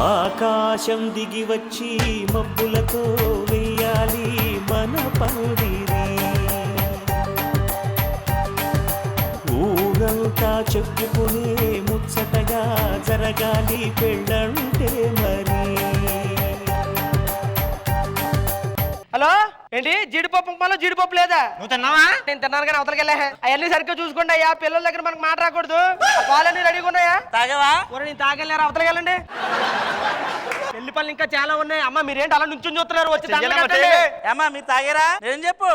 ఆకాశం దిగి వచ్చి మబ్బులతో వెయ్యాలి మన పందిరి, ఊరంతా చెప్పుకునే ముచ్చటగా జరగాలి పెళ్ళంటే మరి. హలో, ఏంటి జీడిపప్పు ఉప్మాలో జీడిపప్పు లేదా? నువ్వు తిన్నావా? నేను తిన్నాను కానీ అవతలకి వెళ్ళా. అవన్నీ సరిగ్గా చూసుకోండి అయ్యా, పిల్లల దగ్గర మనకు మాట రాకూడదు. పాలన్నీ రెడీగా ఉన్నాయా? తాగావా? నేను తాగలేరు, అవతలకి వెళ్ళండి. పెళ్లి పనులు ఇంకా చాలా ఉన్నాయి. అమ్మ మీరేంటి అలా నుంచి చూస్తున్నారు? వచ్చి ఏమ్మా మీరు తాగారా? ఏం చెప్పు.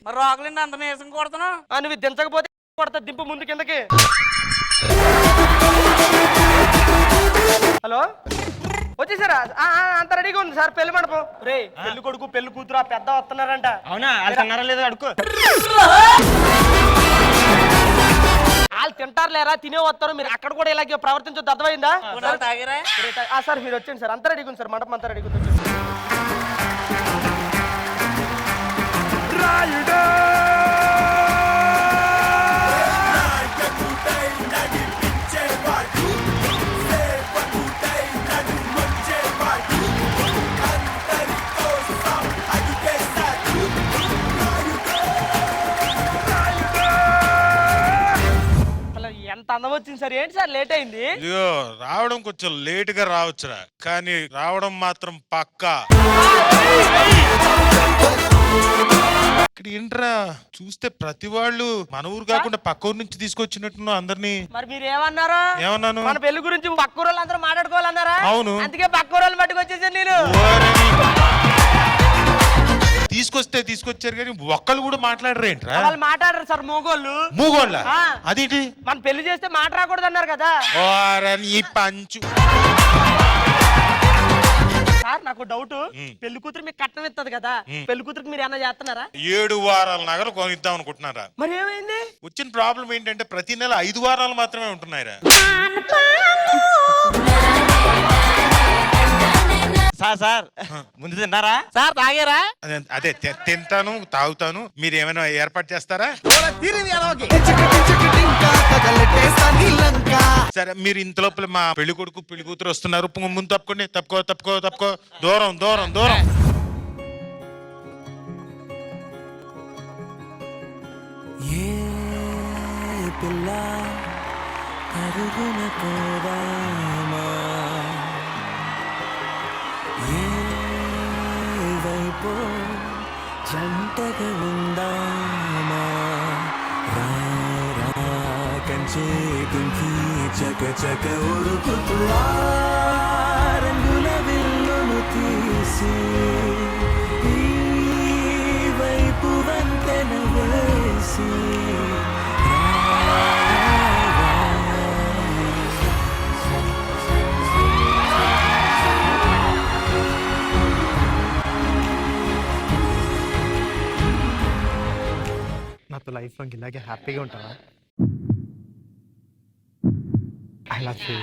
మరి రోకలండి అంత నీరసం కొడుతున్నావు. నువ్వు దించకపోతే కొడతా, దింపు ముందు కిందకి. హలో, వచ్చేసారా? అంత రెడీగా ఉంది సార్ పెళ్లి మండపం. రే, పెళ్లి కొడుకు పెళ్లి కూతురు పెద్ద వస్తున్నారంట. అవునా? అన్నారా లేదు అడుగు. వాళ్ళు తింటారు లేరా, తినే వస్తారు. మీరు అక్కడ కూడా ఇలాగే ప్రవర్తించొద్దు, అర్థమైందా? తాగారా? సార్ మీరు వచ్చేయండి సార్, అంతా రెడీగా ఉంది సార్, మండపం అంతా రెడీగా ఉంది. ఎంత అందం వచ్చింది సార్. ఏంటి సార్ లేట్ అయింది? ఇదిగో రావడం కొంచెం లేట్ గా రావచ్చురా, కానీ రావడం మాత్రం పక్కా. ఇక్కడ ఏంట్రా చూస్తే ప్రతి వాళ్ళు మన ఊరు కాకుండా పక్క ఊరు నుంచి తీసుకొచ్చినట్టు అందరినీ. మరి మీరు ఏమన్నారు? ఏమన్నాను? మన పెళ్లి గురించి పక్క ఊరు అందరూ మాట్లాడుకోవాలన్నారా? అవును, అందుకే పక్క ఊరు పట్టుకొచ్చేసాను నేను. తీసుకొచ్చారు కానీ ఒక్కళ్ళు కూడా మాట్లాడరేంట్రా? వాళ్ళు మాట్లాడరు సార్, మూగోళ్ళ. అదేంటి? మన పెళ్లి చేస్తే మాట రాకూడదు అన్నారు కదా. ఈ పంచు సార్ నాకు డౌట్, పెళ్లి కూతురు మీకు కట్నం ఇస్తుంది కదా, పెళ్లి కూతురికి మీరు ఏమైనా చేస్తున్నారా? 7 వారాల నగలు కొనిద్దాం అనుకుంటున్నారా? మరి ఏమైంది? వచ్చిన ప్రాబ్లం ఏంటంటే ప్రతి నెల 5 వారాలు మాత్రమే ఉంటున్నాయిరా. సార్ ముందు తిన్నారా? సార్ తాగారా? అదే తింటాను తాగుతాను, మీరు ఏమైనా ఏర్పాటు చేస్తారా? సరే, మీరు ఇంత లోపల మా పెళ్లి కొడుకు పెళ్లి కూతురు వస్తున్నారు, ముందు తప్పుకోండి. తప్పుకో దూరం. ఏ పిల్ల అరుగున పోదామా, ఏ వైపు జంటగా ఉందామా, కంచే కుంకి చక ఉరుకుతూ రంగుల విల్లును తీసి ఈ వైపు వంతెన వేసి నాతో లైఫ్ లాంగ్ ఇలాగే హ్యాపీగా ఉంటావా? I love you.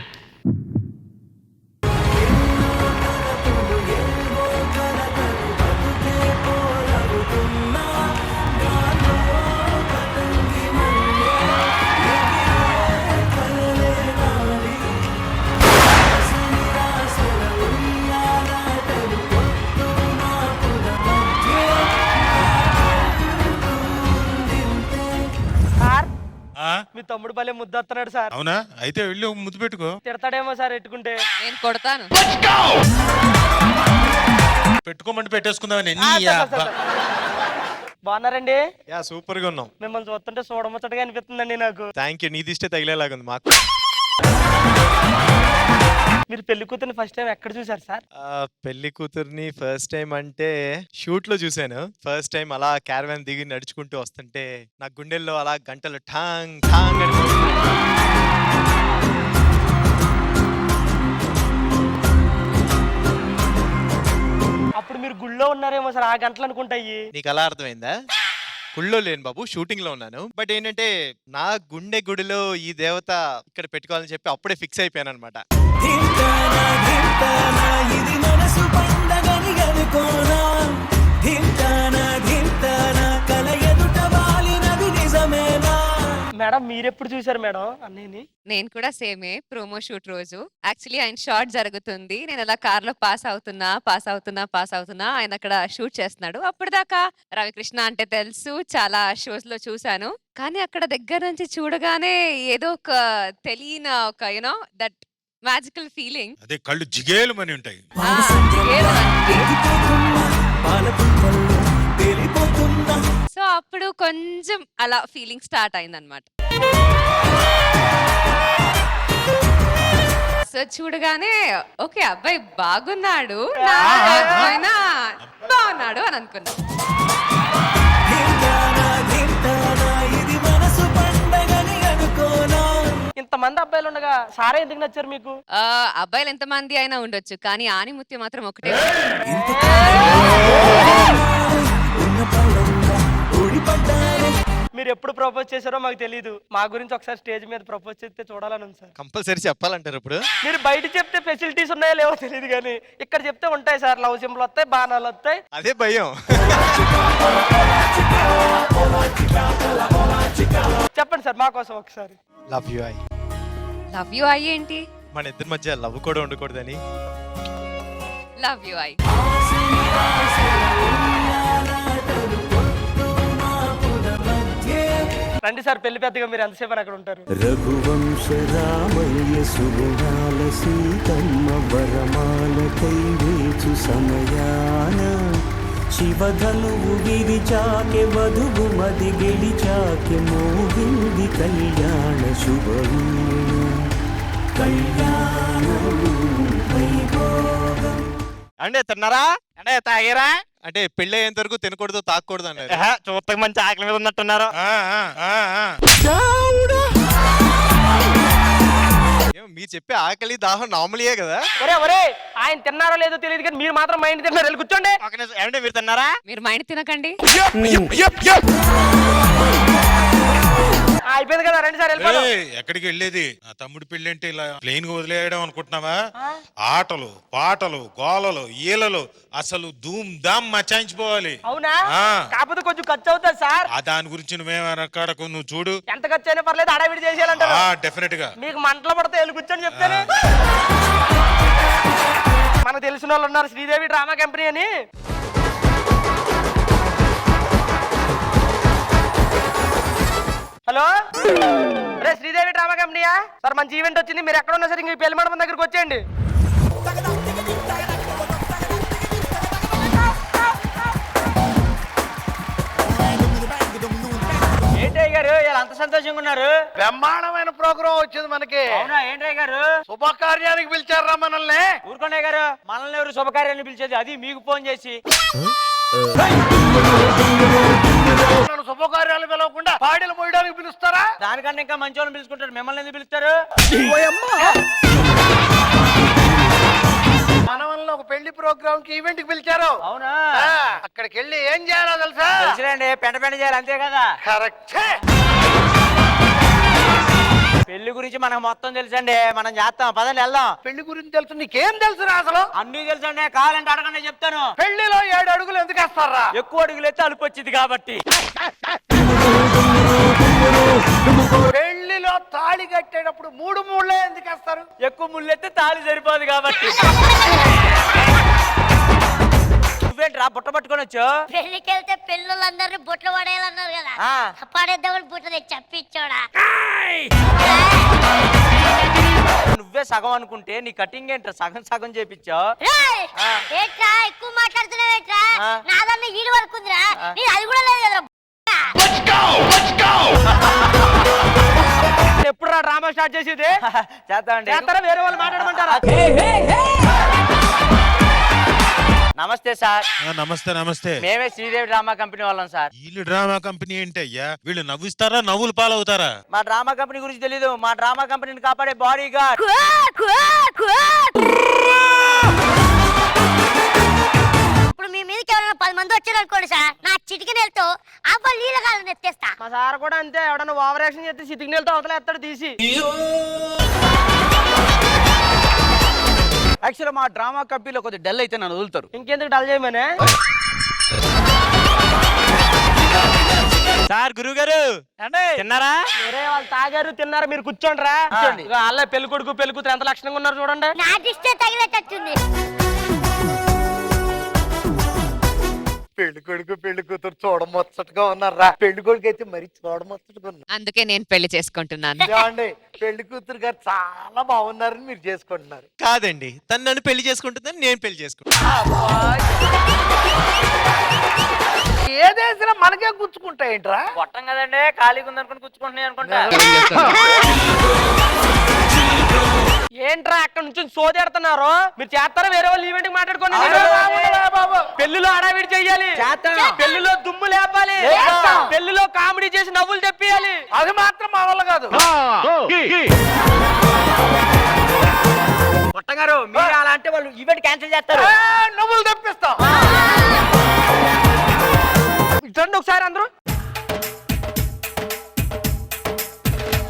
మీ తమ్ముడు భలే ముద్దొస్తున్నాడు సార్. అవునా? అయితే వెళ్ళి ముద్దు పెట్టుకో. తిడతాడేమో సార్ ఎట్టుకుంటే. నేను కొడతాను. పెట్టుకోమంటే పెట్టేసుకుందామని. బాగున్నారండి? యా, సూపర్ గా ఉన్నాం. మిమ్మల్ని చూస్తుంటే చూడముచ్చటగా అనిపిస్తుందండి నాకు. Thank you. నీ దిష్టే తగిలేలాగా ఉంది మాకు. మీరు పెళ్లి కూతుర్ని ఫస్ట్ టైం ఎక్కడ చూసారు సార్? పెళ్లి కూతుర్ని ఫస్ట్ టైం అంటే షూట్ లో చూసాను. ఫస్ట్ టైం అలా క్యారవాన్ దిగి నడుచుకుంటూ వస్తుంటే నా గుండెల్లో అలా గంటలు ఠాంగ్ ఠాంగ్ అని. అప్పుడు మీరు గుళ్ళో ఉన్నారేమో సార్, ఆ గంటలు అనుకుంటాయి. నీకు అలా అర్థమైందా? గుళ్ళో లేను బాబు, షూటింగ్ లో ఉన్నాను. బట్ ఏంటంటే నా గుండె గుడిలో ఈ దేవత ఇక్కడ పెట్టుకోవాలని చెప్పి అప్పుడే ఫిక్స్ అయిపోయాను అనమాట. మేడం మీరెప్పుడు చూసారు మేడం అన్నయ్యని? నేను కూడా సేమే ప్రోమో షూట్ రోజు. యాక్చువల్లీ ఆయన షాట్ జరుగుతుంది. నేను అలా కార్ లో పాస్ అవుతున్నా ఆయన అక్కడ షూట్ చేస్తున్నాడు. అప్పటిదాకా రవికృష్ణ అంటే తెలుసు, చాలా షోస్ లో చూశాను. కానీ అక్కడ దగ్గర నుంచి చూడగానే ఏదో ఒక తెలియని ఒక యునో దట్ మ్యాజికల్ ఫీలింగ్. అదే కళ్ళు జిగేలుమని ఉంటాయి. సో అప్పుడు కొంచెం అలా ఫీలింగ్ స్టార్ట్ అయిందనమాట. సో చూడగానే ఓకే అబ్బాయి బాగున్నాడు, నాకైనా బాగున్నాడు అని అనుకున్నా. ఇంతమంది అబ్బాయిలు ఉండగా సారా ఎందుకు నచ్చారు మీకు? అబ్బాయిలు ఎంతమంది అయినా ఉండొచ్చు, కానీ ఆనిముత్యం మాత్రం ఒకటే. మీరు ఎప్పుడు ప్రపోజ్ చేశారో మాకు తెలియదు. మా గురించి ఒకసారి స్టేజ్ మీద ప్రపోజ్ చేస్తే చూడాలని ఉంది సార్. కంపల్సరీ చెప్పాలంటారు ఇప్పుడు. మీరు బయట చెప్తే ఫెసిలిటీస్ ఉన్నాయో లేవో తెలియదు, కానీ ఇక్కడ చెప్తే ఉంటాయి సార్. లవ్ సింబల్ వస్తాయి, బాణాలు వస్తాయి. అదే భయం. చెప్పండి సార్ మా కోసం ఒకసారి. Love you I. Love you I ఏంటి? మన ఇద్దరి మధ్య లవ్ కూడా ఉండకూడదని. Love you I. రండి సార్ పెళ్లి పెద్దగా. మీరు ఎంతసేపు అక్కడ ఉంటారు? రఘువంశ రామయ్య సుగుణాల సీతమ్మ వరమాల కైవేచు సమయాన శివధనువు విరిచాకె వధువు మది గెలిచాకె మోగింది కళ్యాణ శుభవీణ కళ్యాణం వైభోగం. అంటే తిన్నారా? అంటే తాగారా? అంటే పెళ్ళి అయ్యేంత వరకు తినకూడదు, తాగకూడదు అన్నారు. చూస్తే మంచి ఆకలి మీద ఉన్నట్టున్నారు. మీరు చెప్పే ఆకలి దాహం నార్మల్యే కదా. ఒరే ఒరే ఆయన తిన్నారో లేదో తెలియదు, కానీ మీరు మాత్రం మైండ్ తిన్నారు. వెళ్ళి కూర్చోండి. ఏమంటే మీరు తిన్నారా? మీరు మైండ్ తినకండి. అయిపోయింది కదా, రండి సార్ వెళ్ళిపోదాం. ఎక్కడికి వెళ్ళేది? నా తమ్ముడు పెళ్లి అంటే ఇలా ప్లెయిన్ గా వదిలేయడం అనుకుంటున్నావా? ఆటలు పాటలు గోలలు ఈలలు అసలు ధూమ్ ధామ్ మచాయించిపోవాలి. అవునా? కాకపోతే కొంచెం ఖర్చు అవుతుంది సార్. ఆ దాని గురించి నువ్వేమనకాడకు, నువ్వు చూడు. ఎంత ఖర్చు అయినా పర్లేదు, అడవిడి చేసేయాలంటారు. డెఫినెట్ గా. మీకు మంటలు పడితే వెళ్ళి కూర్చొని చెప్తాను. మనకు తెలిసిన వాళ్ళు ఉన్నారు, శ్రీదేవి డ్రామా కంపెనీ అని. హలో రే శ్రీదేవి డ్రామా కంపెనీయా సార్? మంచి ఈవెంట్ వచ్చింది, మీరు ఎక్కడ ఉన్నా సరే ఇంక పెళ్లి మండపం దగ్గరికి వచ్చేయండి. ఏంటయ్య గారు ఇలా అంత సంతోషంగా ఉన్నారు? బ్రహ్మాండమైన ప్రోగ్రాం వచ్చింది మనకి. అవునా? ఏంటయ్య గారు శుభకార్యానికి పిలిచారా మనల్ని? ఊరుకోండి గారు, మనల్ని ఎవరు శుభకార్యాన్ని పిలిచేది? అది మీకు ఫోన్ చేసి. నన్ను శుభకార్యాలు పిలవకుండా పాడీలు మోయడానికి పిలుస్తారా? దానికన్నా ఇంకా మంచి వాళ్ళని పిలుచుకుంటారు, మిమ్మల్ని ఎందుకు పిలుస్తారు? మన వల్ల ఒక పెళ్లి ప్రోగ్రామ్ కి ఈవెంట్ కి పిలిచారు. అవునా? అక్కడికి వెళ్ళి ఏం చేయాలో తెలుసా? తెలుసులేండి, పెంట చేయాలి అంతే కదా. కరెక్ట్. పెళ్లి గురించి మనకు మొత్తం తెలుసండి, మనం చేస్తాం. పదండి వెళ్దాం. పెళ్లి గురించి తెలుసు, నీకేం తెలుసురా అసలు? అన్ని తెలుసండి, కావాలంటే అడగండి చెప్తాను. పెళ్లిలో 7 అడుగులు ఎందుకు వేస్తారా? ఎక్కువ అడుగులు ఎత్తే అలుపు వచ్చింది కాబట్టి. పెళ్లిలో తాళి కట్టేటప్పుడు 3 ముళ్ళే ఎందుకు వేస్తారు? ఎక్కువ ముళ్ళు ఎత్తే తాళి సరిపోదు కాబట్టి. నువ్వేంట్రా బుట్ట పట్టుకొని వచ్చా? పెళ్లికి వెళ్తే పిల్లలందరినీ బుట్టలు పడేయాలన్నారు కదా, పడేద్దామని బుట్ట తెచ్చి చప్పిచ్చోడా. నువ్వే సగం అనుకుంటే నీ కటింగ్ ఏంట్రా సగం సగం చేపించావు? ఏట్రా ఎక్కువ మాట్లాడుతున్నావేట్రా? నాదన్న ఈడు వరకు ఉందిరా, నీ అది కూడా లేదు కదా. ఎప్పుడు రా డ్రామా స్టార్ట్ చేసేది? చేస్తామండి. చేస్తారా? వేరే వాళ్ళు మాట్లాడమంటారా? నమస్తే సార్. నమస్తే నమస్తే. మేమే శ్రీదేవి డ్రామా కంపెనీ వాళ్ళం సార్. వీళ్ళు డ్రామా కంపెనీ ఏంటి అయ్యా? వీళ్ళు నవ్విస్తారా నవ్వులు పాలవుతారా? మా డ్రామా కంపెనీ గురించి తెలీదు. మా డ్రామా కంపెనీని కాపాడే బాడీ గార్డ్. ఇప్పుడు మీ మీదకి ఎవరైనా 10 మంది వచ్చారు అనుకోండి సార్, నా చిటికి నెలతో ఆ పళ్ళు నీళ్ళ కాలం ఎత్తేస్తా. మా సార్ కూడా అంతే, ఎవడన్నా ఓవర్ యాక్షన్ చేస్తే సిగ్నల్తో అవతల ఎత్తాడు తీసి. యాక్చువల్గా మా డ్రామా కంపెనీలో కొద్దిగా డల్ అయితే నన్ను వదులుతారు. ఇంకెందుకు డల్ చేయమనే? సార్ గురువు గారు తిన్నారా? వేరే వాళ్ళు తాగారు తిన్నారు, మీరు కూర్చోండి రా. వాళ్ళ పెళ్లి కొడుకు పెళ్లి కూతురు ఎంత లక్షణంగా ఉన్నారు చూడండి. నా దిష్టే తగిలేటట్టుంది. పెళ్లి కొడుకు పెళ్లి కూతురు చూడముచ్చటగా ఉన్నారా? పెళ్లి కొడుకు అయితే మరి చూడముచ్చటగా ఉన్నారు. అందుకే నేను పెళ్లి చేసుకుంటున్నాను. ఏమండి, పెళ్లి కూతురు గారు చాలా బాగున్నారని మీరు చేసుకుంటున్నారు. కాదండి, తను నన్ను పెళ్లి చేసుకుంటుందని నేను పెళ్లి చేసుకుంటాను. ఏదేసినా మనకే గుచ్చుకుంటాయేంట్రా? కొట్టం కదండి, ఖాళీగా ఉందనుకుని కూర్చుకుంటున్నాయి అనుకుంటా. ఏంట్రా అక్కడ నుంచి సోదేడుతున్నారు? మీరు చేస్తారా? వేరే వాళ్ళు ఈవెంట్ మాట్లాడుకోండి. పెళ్లిలో హడావిడి చెయ్యాలి, పెళ్లిలో దుమ్ము లేపాలి, పెళ్లిలో కామెడీ చేసి నవ్వులు తెప్పియాలి. అది మాత్రం మా వల్ల కాదు. కొట్టగారు మీరు అలా అంటే వాళ్ళు ఈవెంట్ క్యాన్సిల్ చేస్తారు. నువ్వులు తెప్పిస్తాం. ఇటండి ఒకసారి అందరూ.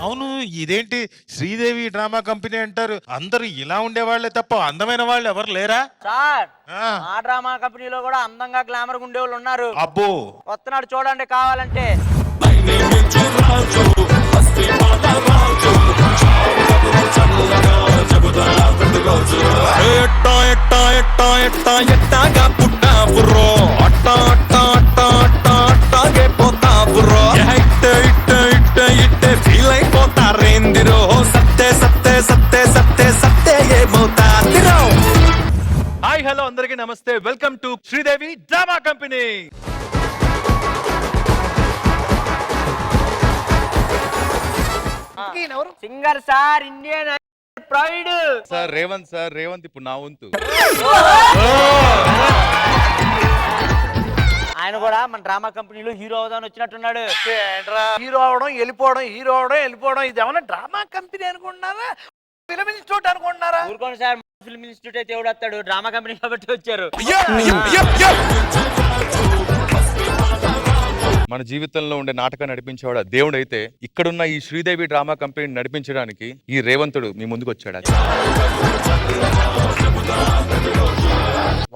అవును, ఇదేంటి శ్రీదేవి డ్రామా కంపెనీ అంటారు, అందరూ ఇలా ఉండేవాళ్లే తప్ప అందమైన వాళ్ళు ఎవరు లేరా? సార్ ఆ, ఆ డ్రామా కంపెనీలో కూడా అందంగా గ్లామర్ గా ఉండేవాళ్ళు ఉన్నారు. అబ్బో వస్తున్నాడు చూడండి కావాలంటే. హాయ్ హలో అందరికీ నమస్తే, welcome to Sridevi drama company. Singer sir, Indian pride sir Revanth ఇప్పుడు నా వంతు. ఆయన కూడా మన డ్రామా కంపెనీలో హీరో అవుదాని వచ్చినట్టున్నాడు. హీరో అవడం వెళ్ళిపోవడం, హీరో అవడం వెళ్ళిపోవడం, ఇది ఏమన్నా డ్రామా కంపెనీ అనుకుంటున్నారా? ఫిలిం ఇన్స్టిట్యూట్ అనుకుంటున్నారా? ఊరుకోండి సార్, ఫిల్మ్ ఇన్స్టిట్యూట్ అయితే ఎవడు వస్తాడు? డ్రామా కంపెనీ కాబట్టి వచ్చారు. మన జీవితంలో ఉండే నాటకాన్ని నడిపించేవాడు దేవుడు అయితే, ఇక్కడున్న ఈ శ్రీదేవి డ్రామా కంపెనీని నడిపించడానికి ఈ రేవంతుడు మీ ముందుకు వచ్చాడు.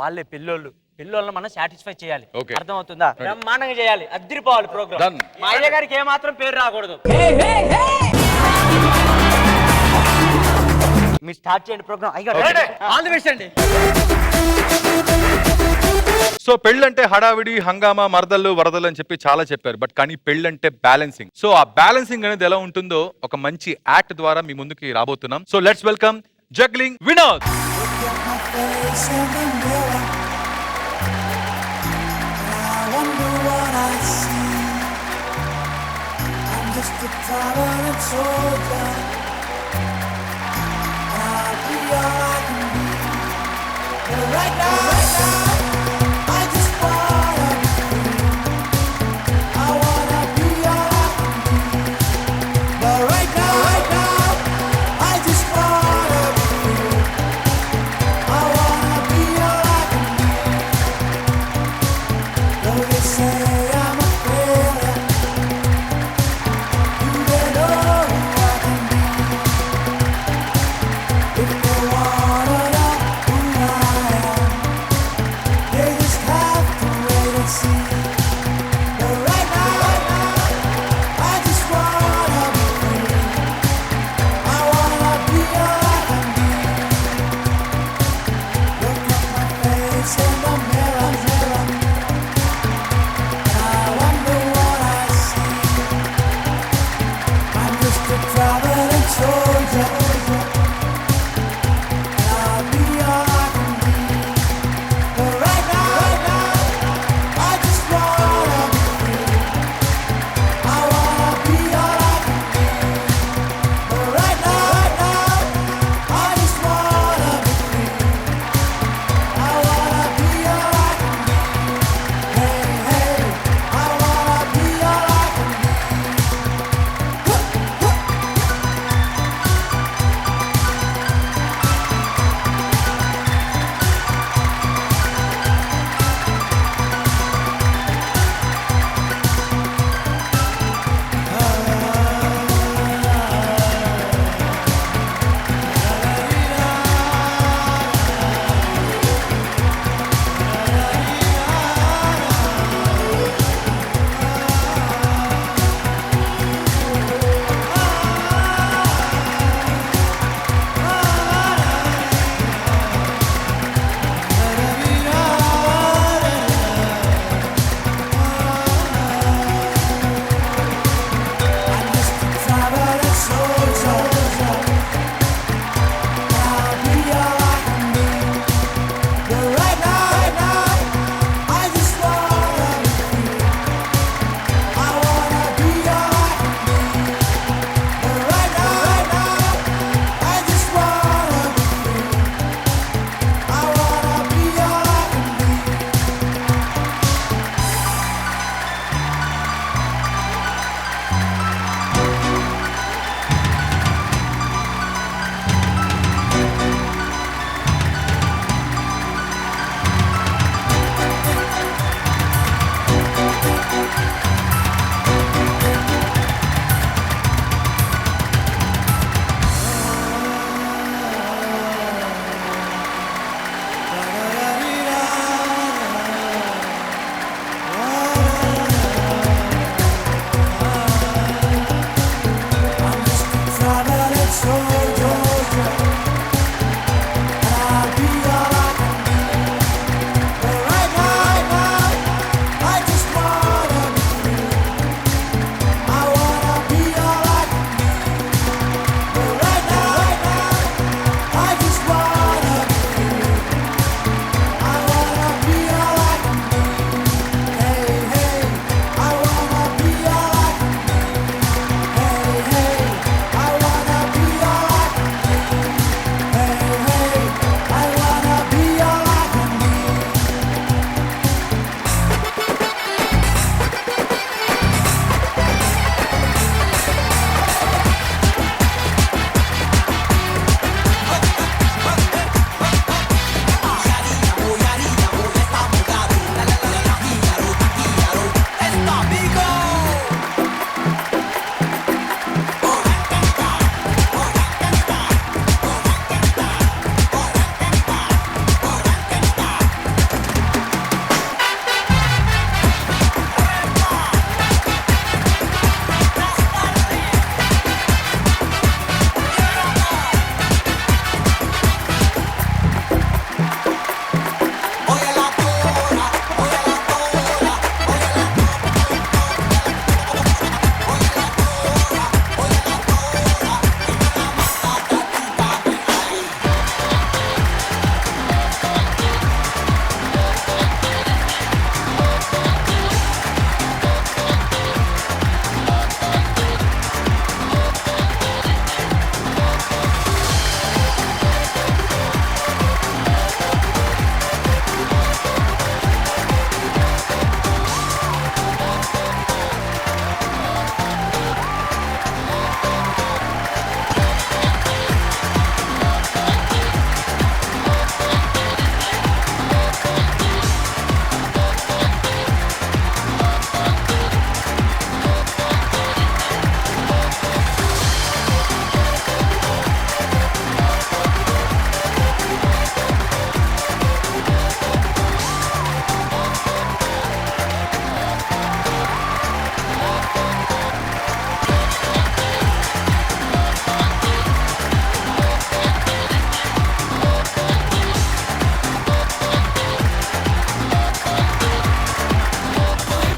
వాళ్ళే పిల్లోళ్ళని మనం సాటిస్ఫై చేయాలి. Okay. అర్థమవుతుందా? బ్రహ్మాండంగా చేయాలి, అద్దరిపోవాలి ప్రోగ్రామ్. Done. మా అయ్య గారికి ఏ మాత్రం పేరు రాకూడదు. మీరు స్టార్ట్ చేయండి ప్రోగ్రామ్. ఆల్ ది బెస్ట్ అండి. సో పెళ్ళంటే హడావిడి, హంగామా, మరదళ్ళు, వరదలు అని చెప్పి చాలా చెప్పారు. బట్ కానీ పెళ్ళంటే బ్యాలెన్సింగ్. సో ఆ బ్యాలెన్సింగ్ అనేది ఎలా ఉంటుందో ఒక మంచి యాక్ట్ ద్వారా మీ ముందుకి రాబోతున్నాం. So let's welcome juggling Vinod.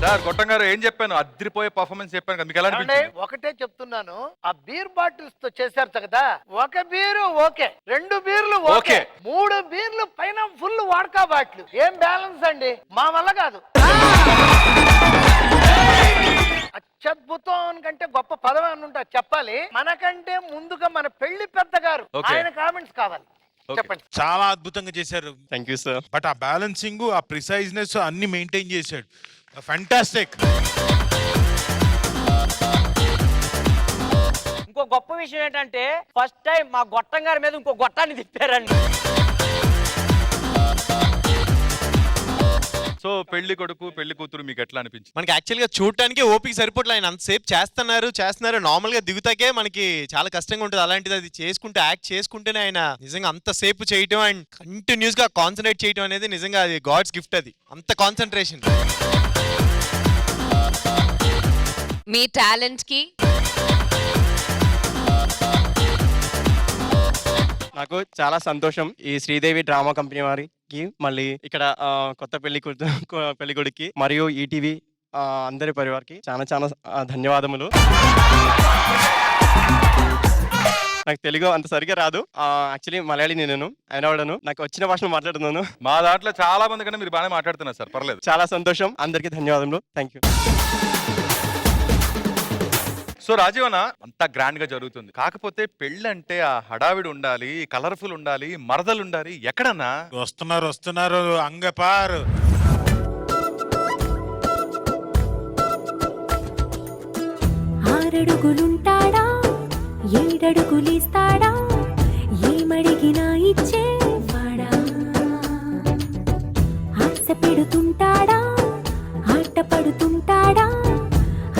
Sir గొట్టం గారు ఏం చెప్పాను, అద్రిపోయే పర్ఫార్మెన్స్ చెప్పాను కదా, మీకు ఎలా ఏమండి, అనిపించింది? ఒకటే చెప్తున్నాను, ఆ బీర్ బాటిల్స్ తో చేశారు కదా, ఒక బీరు ఓకే, 2 బీర్లు ఓకే, 3 బీర్లు పైన ఫుల్ వాడకా బాట్లు, ఏం బ్యాలెన్స్ అండి, మా వల్ల కాదు. అత్యద్భుతం కంటే గొప్ప పదం అని ఉంటా చెప్పాలి. మనకంటే ముందుగా మన పెళ్లి పెద్ద గారు, ఆయన కామెంట్స్ కావాలి, చెప్పండి. చాలా అద్భుతంగా చేశారు. Thank you sir. బట్ ఆ బ్యాలెన్సింగ్, ఆ ప్రిసైజ్నెస్ అన్ని మెయింటైన్ చేశాడు. ఫ్యాంటాస్టిక్. ఇంకో గొప్ప విషయం ఏంటంటే ఫస్ట్ టైం మా గొట్టం గారి మీద ఇంకో గొట్టాన్ని తిప్పారండి. సో పెళ్లి కొడుకు పెళ్లి కూతురు మీకు ఎట్లా అనిపించింది? మనకి యాక్చువల్ గా చూడటానికి ఓపిక సరిపోట్లే, ఆయన అంతసేపు చేస్తున్నారు. నార్మల్ గా దిగుతాకే మనకి చాలా కష్టంగా ఉంటుంది. అలాంటిది అది చేసుకుంటూ యాక్ట్ చేసుకుంటేనే ఆయన నిజంగా అంతసేపు చేయటం అండ్ కంటిన్యూస్ గా కాన్సన్ట్రేట్ చేయటం అనేది నిజంగా అది గాడ్స్ గిఫ్ట్. అది అంత కాన్సన్ట్రేషన్. మీ టాలెంట్ కి నాకు చాలా సంతోషం ఈ శ్రీదేవి డ్రామా కంపెనీ వారికి, మళ్ళీ ఇక్కడ కొత్త పెళ్లికొడుకి మరియు ఈటీవీ అందరి పరివారికి చాలా చాలా ధన్యవాదములు. నాకు తెలుగు అంత సరిగా రాదు, యాక్చువల్లీ మలయాళీ నేను అయినవాడను, నాకు వచ్చిన భాషను మాట్లాడుతున్నాను. మా దాంట్లో చాలా మంది కంటే మీరు బాగానే మాట్లాడుతున్నారు సార్, పర్లేదు. చాలా సంతోషం, అందరికీ ధన్యవాదములు. Thank you. సో రాజీవన అంతా గ్రాండ్ గా జరుగుతుంది, కాకపోతే పెళ్ళి అంటే ఆ హడావిడి ఉండాలి, కలర్ఫుల్ ఉండాలి, మరదలు ఉండాలి, ఎక్కడన్నా వస్తున్నారు అంగపారు. ఆరడుగులుంటాడా, 7 అడుగులిస్తాడా, ఏమడిగినా ఇచ్చేవాడా, ఆశ పెడుతుంటాడా, ఆట పడుతుంటాడా,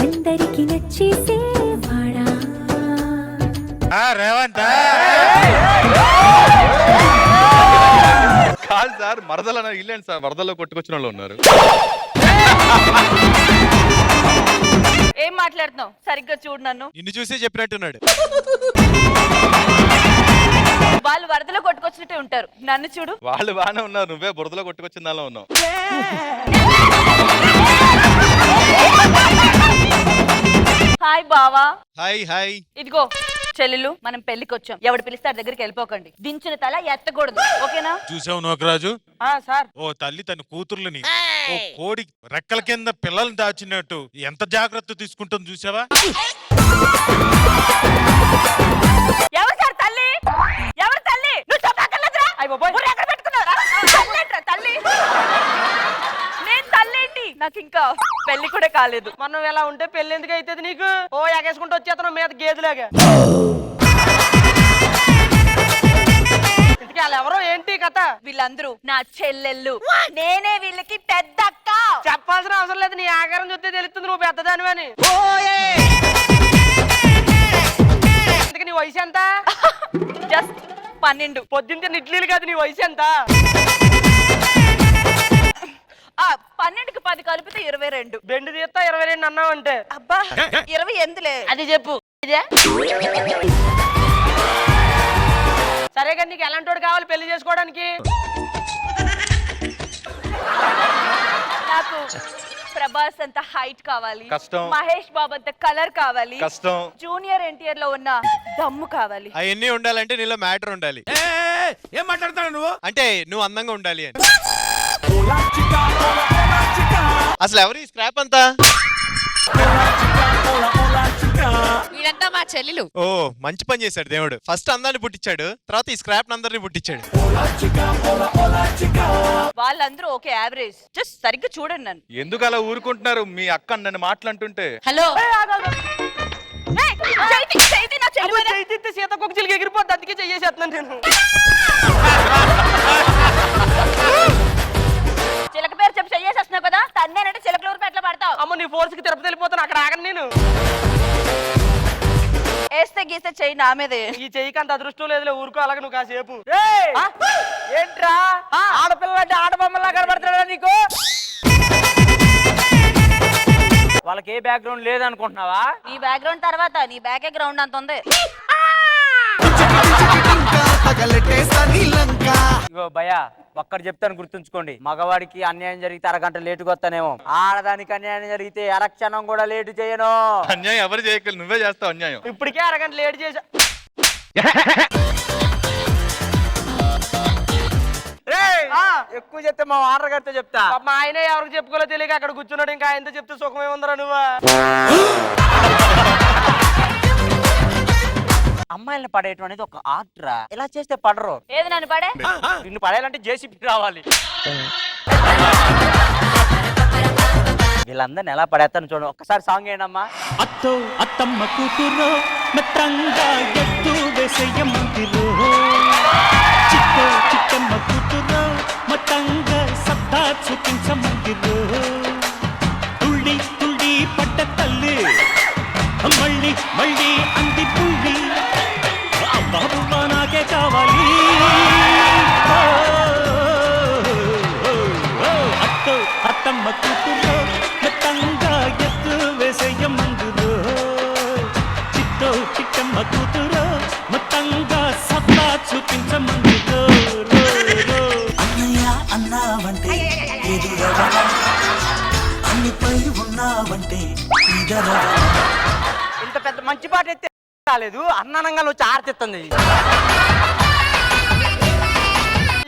అందరికి నచ్చేసేవాడా. రేవంత్ కాదు సార్, మరదలు ఇల్లేండి సార్, వరదల్లో కొట్టుకొచ్చిన వాళ్ళు ఉన్నారు. ఏం మాట్లాడుతున్నావు, సరిగ్గా చూడు నన్ను. ఇన్ని చూసే చెప్పినట్టున్నాడు. వాళ్ళు వరదలో కొట్టుకొచ్చినట్టే ఉంటారు, నన్ను చూడు. వాళ్ళు బాగానే ఉన్నారు, నువ్వే బురదలో కొట్టుకొచ్చిన దానిలో ఉన్నావు. హాయ్ బావా. హాయ్. ఇదిగో చెల్లెలు, మనం పెళ్లికి వచ్చాం, ఎవడు పిలిస్తే దగ్గరికి వెళ్ళిపోకండి, దించిన తల ఎత్తకూడదు, ఓకేనా? చూసావు నోకరాజు? సార్, ఓ తల్లి తన కూతుర్లని ఓ కోడి రెక్కల కింద పిల్లల్ని దాచినట్టు ఎంత జాగ్రత్త తీసుకుంటుంది చూసావా? ఎవరు సార్ తల్లి? ఎవరు తల్లి? నువ్వు చెప్పక్కర్లేదురా. బుర్ర ఎక్కడ పెట్టుకున్నావురా? తల్లేంట్రా తల్లి? నేను తల్లేంటి? నాకు ఇంకా పెళ్లి కూడా కాలేదు. మనం ఎలా ఉంటే పెళ్లి ఎందుకు అవుతుంది నీకు? ఓ ఎగేసుకుంటూ వచ్చేతను మీద గేదెలాగా. ఇంతకీ వాళ్ళు ఎవరో ఏంటి కథ? వీళ్ళందరూ నా చెల్లెళ్ళు, నేనే వీళ్ళకి పెద్ద అక్క. చెప్పాల్సిన అవసరం లేదు, నీ ఆకారం చూస్తే తెలుస్తుంది నువ్వు పెద్దదానివని. ఇంతకీ నీ వయసు ఎంత? జస్ట్ 12. పొద్దున్న ఇడ్లీలు కాదు, నీ వయసు ఎంత? 12కి 10 కలిపితే 22. బెండు తీస్తా 22 అన్నావు అంటే. అబ్బా 20 ఎందులే. అది చెప్పు. సరే కానీ నీకు ఎలాంటి వాడు కావాలి పెళ్లి చేసుకోవడానికి? నాకు ప్రభాస్ అంత హైట్ కావాలి, కష్టం. మహేష్ బాబు అంత కలర్ కావాలి, కష్టం. జూనియర్ ఎన్టీఆర్ లో ఉన్న దమ్ము కావాలి. అవన్నీ ఉండాలంటే నీలో మ్యాటర్ ఉండాలి. ఏం మాట్లాడతావు నువ్వు? అంటే నువ్వు అందంగా ఉండాలి అని. అసలు ఎవరు ఈ స్క్రాప్ అంతా? వీళ్ళంతా మా చెల్లెలు. ఓ మంచి పని చేశాడు దేవుడు. ఫస్ట్ అందాన్ని పుట్టించాడు, తర్వాత ఈ స్క్రాప్ అందరిని పుట్టించాడు. వాళ్ళందరూ ఓకే యావరేజ్, జస్ట్ సరిగ్గా చూడండి నన్ను. ఎందుకు అలా ఊరుకుంటున్నారు? మీ అక్క నన్ను మాట్లాడుతుంటే. హలో, సీతకొక చిలికి ఎగిరిపోద్ది, అందుకే చెయ్యేసేస్తున్నాను నేను. చిలక పేరు చెప్పి చెయ్యేసేస్తున్నావు కదా, తన్నేనంటే చిలకల ఊరు ఎట్లా పడతావు? అమ్మ నీ ఫోర్స్ కి తిరుపతి వెళ్ళిపోతాను, అక్కడ ఆగను నేను. వేస్తే గీస్తే చెయ్యి నా మీదే. ఈ చెయ్యికి అంత అదృష్టం లేదులే, ఊరుకో అలాగే నువ్వు కాసేపు. ఏంట్రా ఆడపిల్ల అంటే ఆడబొమ్మలా కనబడుతున్నాడా నీకు? వాళ్ళకి ఏ బ్యాక్గ్రౌండ్ లేదనుకుంటున్నావా? నీ బ్యాక్గ్రౌండ్ తర్వాత నీ బ్యాక్ గ్రౌండ్ అంత ఉంది. ఇగో భయ్యా, ఒక్కటి చెప్తాను గుర్తుంచుకోండి, మగవాడికి అన్యాయం జరిగితే అరగంట లేటుగా వస్తానేమో, ఆడదానికి అన్యాయం జరిగితే అరక్షణం కూడా లేటు చేయను. అన్యాయం ఎవరు చేయగలరు, నువ్వే చేస్తావు అన్యాయం. ఇప్పటికే అరగంట లేట్ చేసా. ఎక్కువ చెప్తే మా వాటర్ గారితో చెప్తా. మా ఆయన ఎవరికి చెప్పుకోలో తెలియక అక్కడ కూర్చున్నాడు, ఇంకా ఆయనతో చెప్తే సుఖమే ఉందరా నువ్వు. అమ్మాయిలను పడేయటం అనేది ఒక ఆర్ట్ రా, ఇలా చేస్తే పడరు. ఏది నన్ను పడే? నిన్ను పడేయాలంటే జేసీబీ రావాలి. వీళ్ళందరిని ఎలా పడేస్తాను చూడండి, ఒక్కసారి సాంగ్ ఏంటమ్మా. అత్తో అత్తమ్మ కూతురో మెత్తంగా ఎత్తు వేసేయమంటిరో, చిట్టో చిట్టమ్మ కూతురో మొత్తంగా సత్తా చూపించమంటిరో, తుళ్ళి తుళ్ళి పడ్డ తల్లి మళ్ళీ మళ్ళీ అంది పుల్లి, బాబు నాకే కావాలి. అత్తో అత్తమ్మ కూతురో మెత్తంగా ఎత్తు వేసేయమందురో, చిట్టో చిట్టమ్మ కూతురో మొత్తంగా సత్తా చూపించమందురో. అన్నయ్య అన్నావంటే ఎదురవరా, అన్నిపై ఉన్నావంటే ఇదరవరా. ఇంత పెద్ద మంచి పాట అయితే రాలేదు, అన్నానంగా వచ్చి ఆర్తిస్తుంది.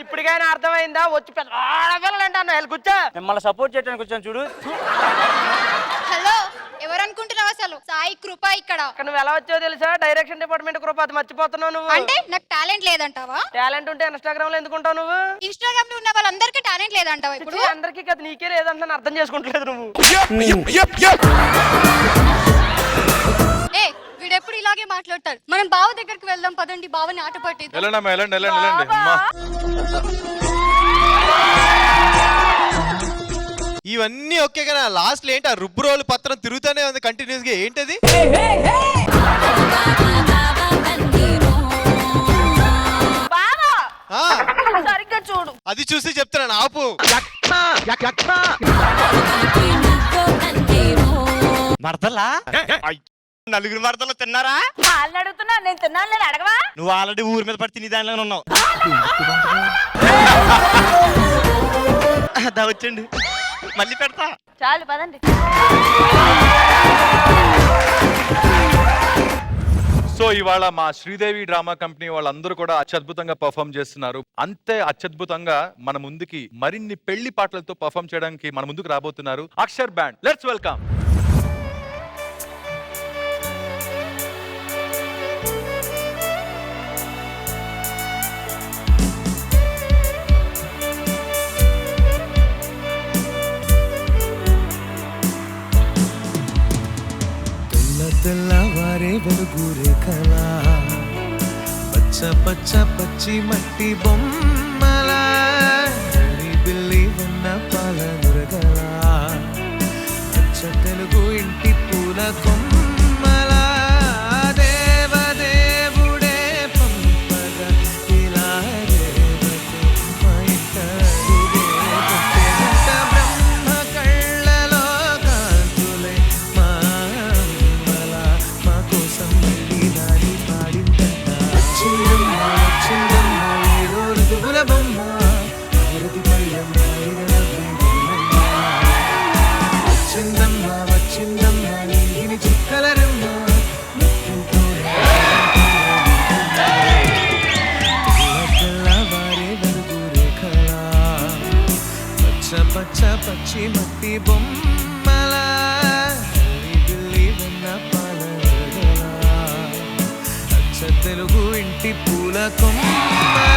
ఇప్పటికైనా అర్థమైందా? వచ్చి పెద్ద ఆడపిల్లలంటే కూర్చో, మిమ్మల్ని సపోర్ట్ చేయడానికి వచ్చాను చూడు. హలో, ఎవరు అనుకుంటున్నావు అసలు? సాయి కృప ఇక్కడ. నువ్వు ఎలా వచ్చావు తెలుసా? డైరెక్షన్ డిపార్ట్మెంట్ కృప, అది మర్చిపోతున్నావు నువ్వు. అంటే నాకు టాలెంట్ లేదంటావా? టాలెంట్ ఉంటే ఇన్స్టాగ్రామ్ లో ఎందుకుంటావు నువ్వు? ఇన్స్టాగ్రామ్ లో ఉన్న వాళ్ళందరికీ టాలెంట్ లేదంటావా? ఇప్పుడు అందరికీ కదా, నీకే లేదంటే అర్థం చేసుకుంటలేదు నువ్వు. ఏ వీడెప్పుడు ఇలాగే మాట్లాడతాడు. మనం బావ దగ్గరికి వెళ్దాం పదండి, బావని ఆట పట్టిద్దాం. వెళ్ళండి వెళ్ళండి వెళ్ళండి అమ్మా. ఇవన్నీ ఓకే కదా, లాస్ట్ లో ఏంటి ఆ రుబ్బు రోలు పత్రం తిరుగుతూనే ఉంది కంటిన్యూస్ గా, ఏంటది? సరిగ్గా చూడు. అది చూసి చెప్తున్నాను, ఆపు. మరదలా నలుగురు మరదలు తిన్నారా? వాళ్ళని అడుగుతున్నా, నేను తిన్నాను లేదు అడగవా? నువ్వు ఆల్రెడీ ఊరి మీద పడి తిని దానిలోనే ఉన్నావు. వచ్చండి, మళ్ళీ పెడతా. చాలు పదండి. సో ఇవాళ మా శ్రీదేవి డ్రామా కంపెనీ వాళ్ళందరూ కూడా అత్యద్భుతంగా పర్ఫామ్ చేస్తున్నారు. అంతే అత్యద్భుతంగా మన ముందుకి మరిన్ని పెళ్లి పాటలతో పర్ఫామ్ చేయడానికి మన ముందుకు రాబోతున్నారు అక్షర్ బ్యాండ్. Let's welcome. తెల్లవారే వెలుగు రేఖలా, పచ్చ పచ్చ పచ్చి మట్టి బొమ్మలా, బిల్లి ఉన్న పాల నురగలా, పచ్చ తెలుగు ఇంటి పూల కొమ్మలా, దేవదేవుడే పంపగా ఇలా రేవతే మా ఇంట అడుగే పెట్టెనంట, బ్రహ్మ కళ్ళలో కాంతులే మా అమ్మలా, మా కోసం వెళ్ళి నాని పాడిందంట. వచ్చిందమ్మ వచ్చిందమ్మ ఏదో ఋతువుల బొమ్మ, ఆరతి పళ్ళెం పాడిన బొమ్మ. వచ్చిందమ్మ వచ్చిందమ్మ నీగిని చుక్కల రెమ్మ, తెల్లవారే వెలుగు రేఖలా, పచ్చ పచ్చ పచ్చి మట్టి బొమ్మలా, బిల్లి వెన్న పాల వెలుగులా, అచ్చ తెలుగు ఇంటి పూల కొమ్మలా.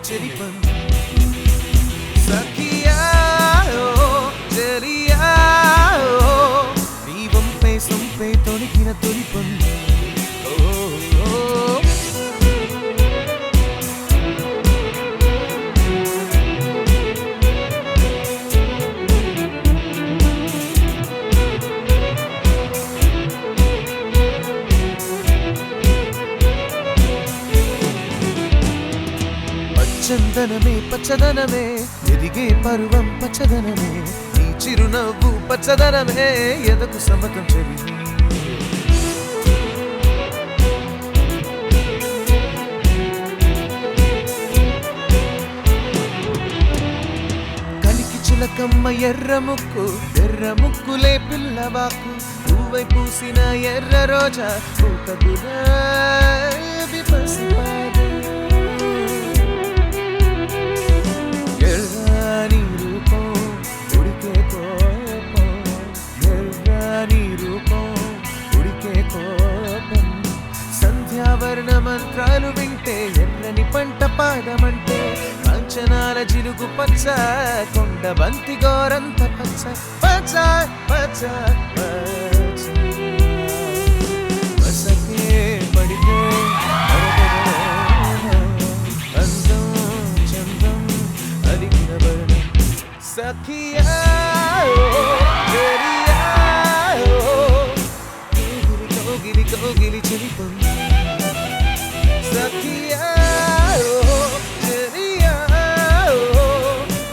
చెరిపొందు సఖియా ఓ చెలియా ఓ నీ వంపే సొంపే తొడిగిన తొలిపొందు ఓ పచ్చదనమే పచ్చదనమే ఎదిగే పరువం పచ్చదనమే నీ చిరునవ్వు పచ్చదనమే ఎదకు సమతం చెవి కలికి చిలకమ్మ ఎర్ర ముక్కులే పిల్లవాకు నువ్వై పూసిన ఎర్ర రోజా పూత గులాబీ పసిపాదు ఎర్రని రూపం ఉడికే కోపం ఎర్రని రూపం ఉడికే కోపం సంధ్యావర్ణ మంత్రాలు వింటే ఎర్రని పంట పాదమంటే కాంచనాల జిలుగు పచ్చ కొండ బంతి గోరంత పచ్చ పచ్చ పచ్చ పచ్చ పసకే పడితే అందం చందం అలిగిన వర్ణం సఖియా ఓ చెలియా ఓ కోగిలి కోగిలి చెలిపొందు సఖియా ఓ చెలియా ఓ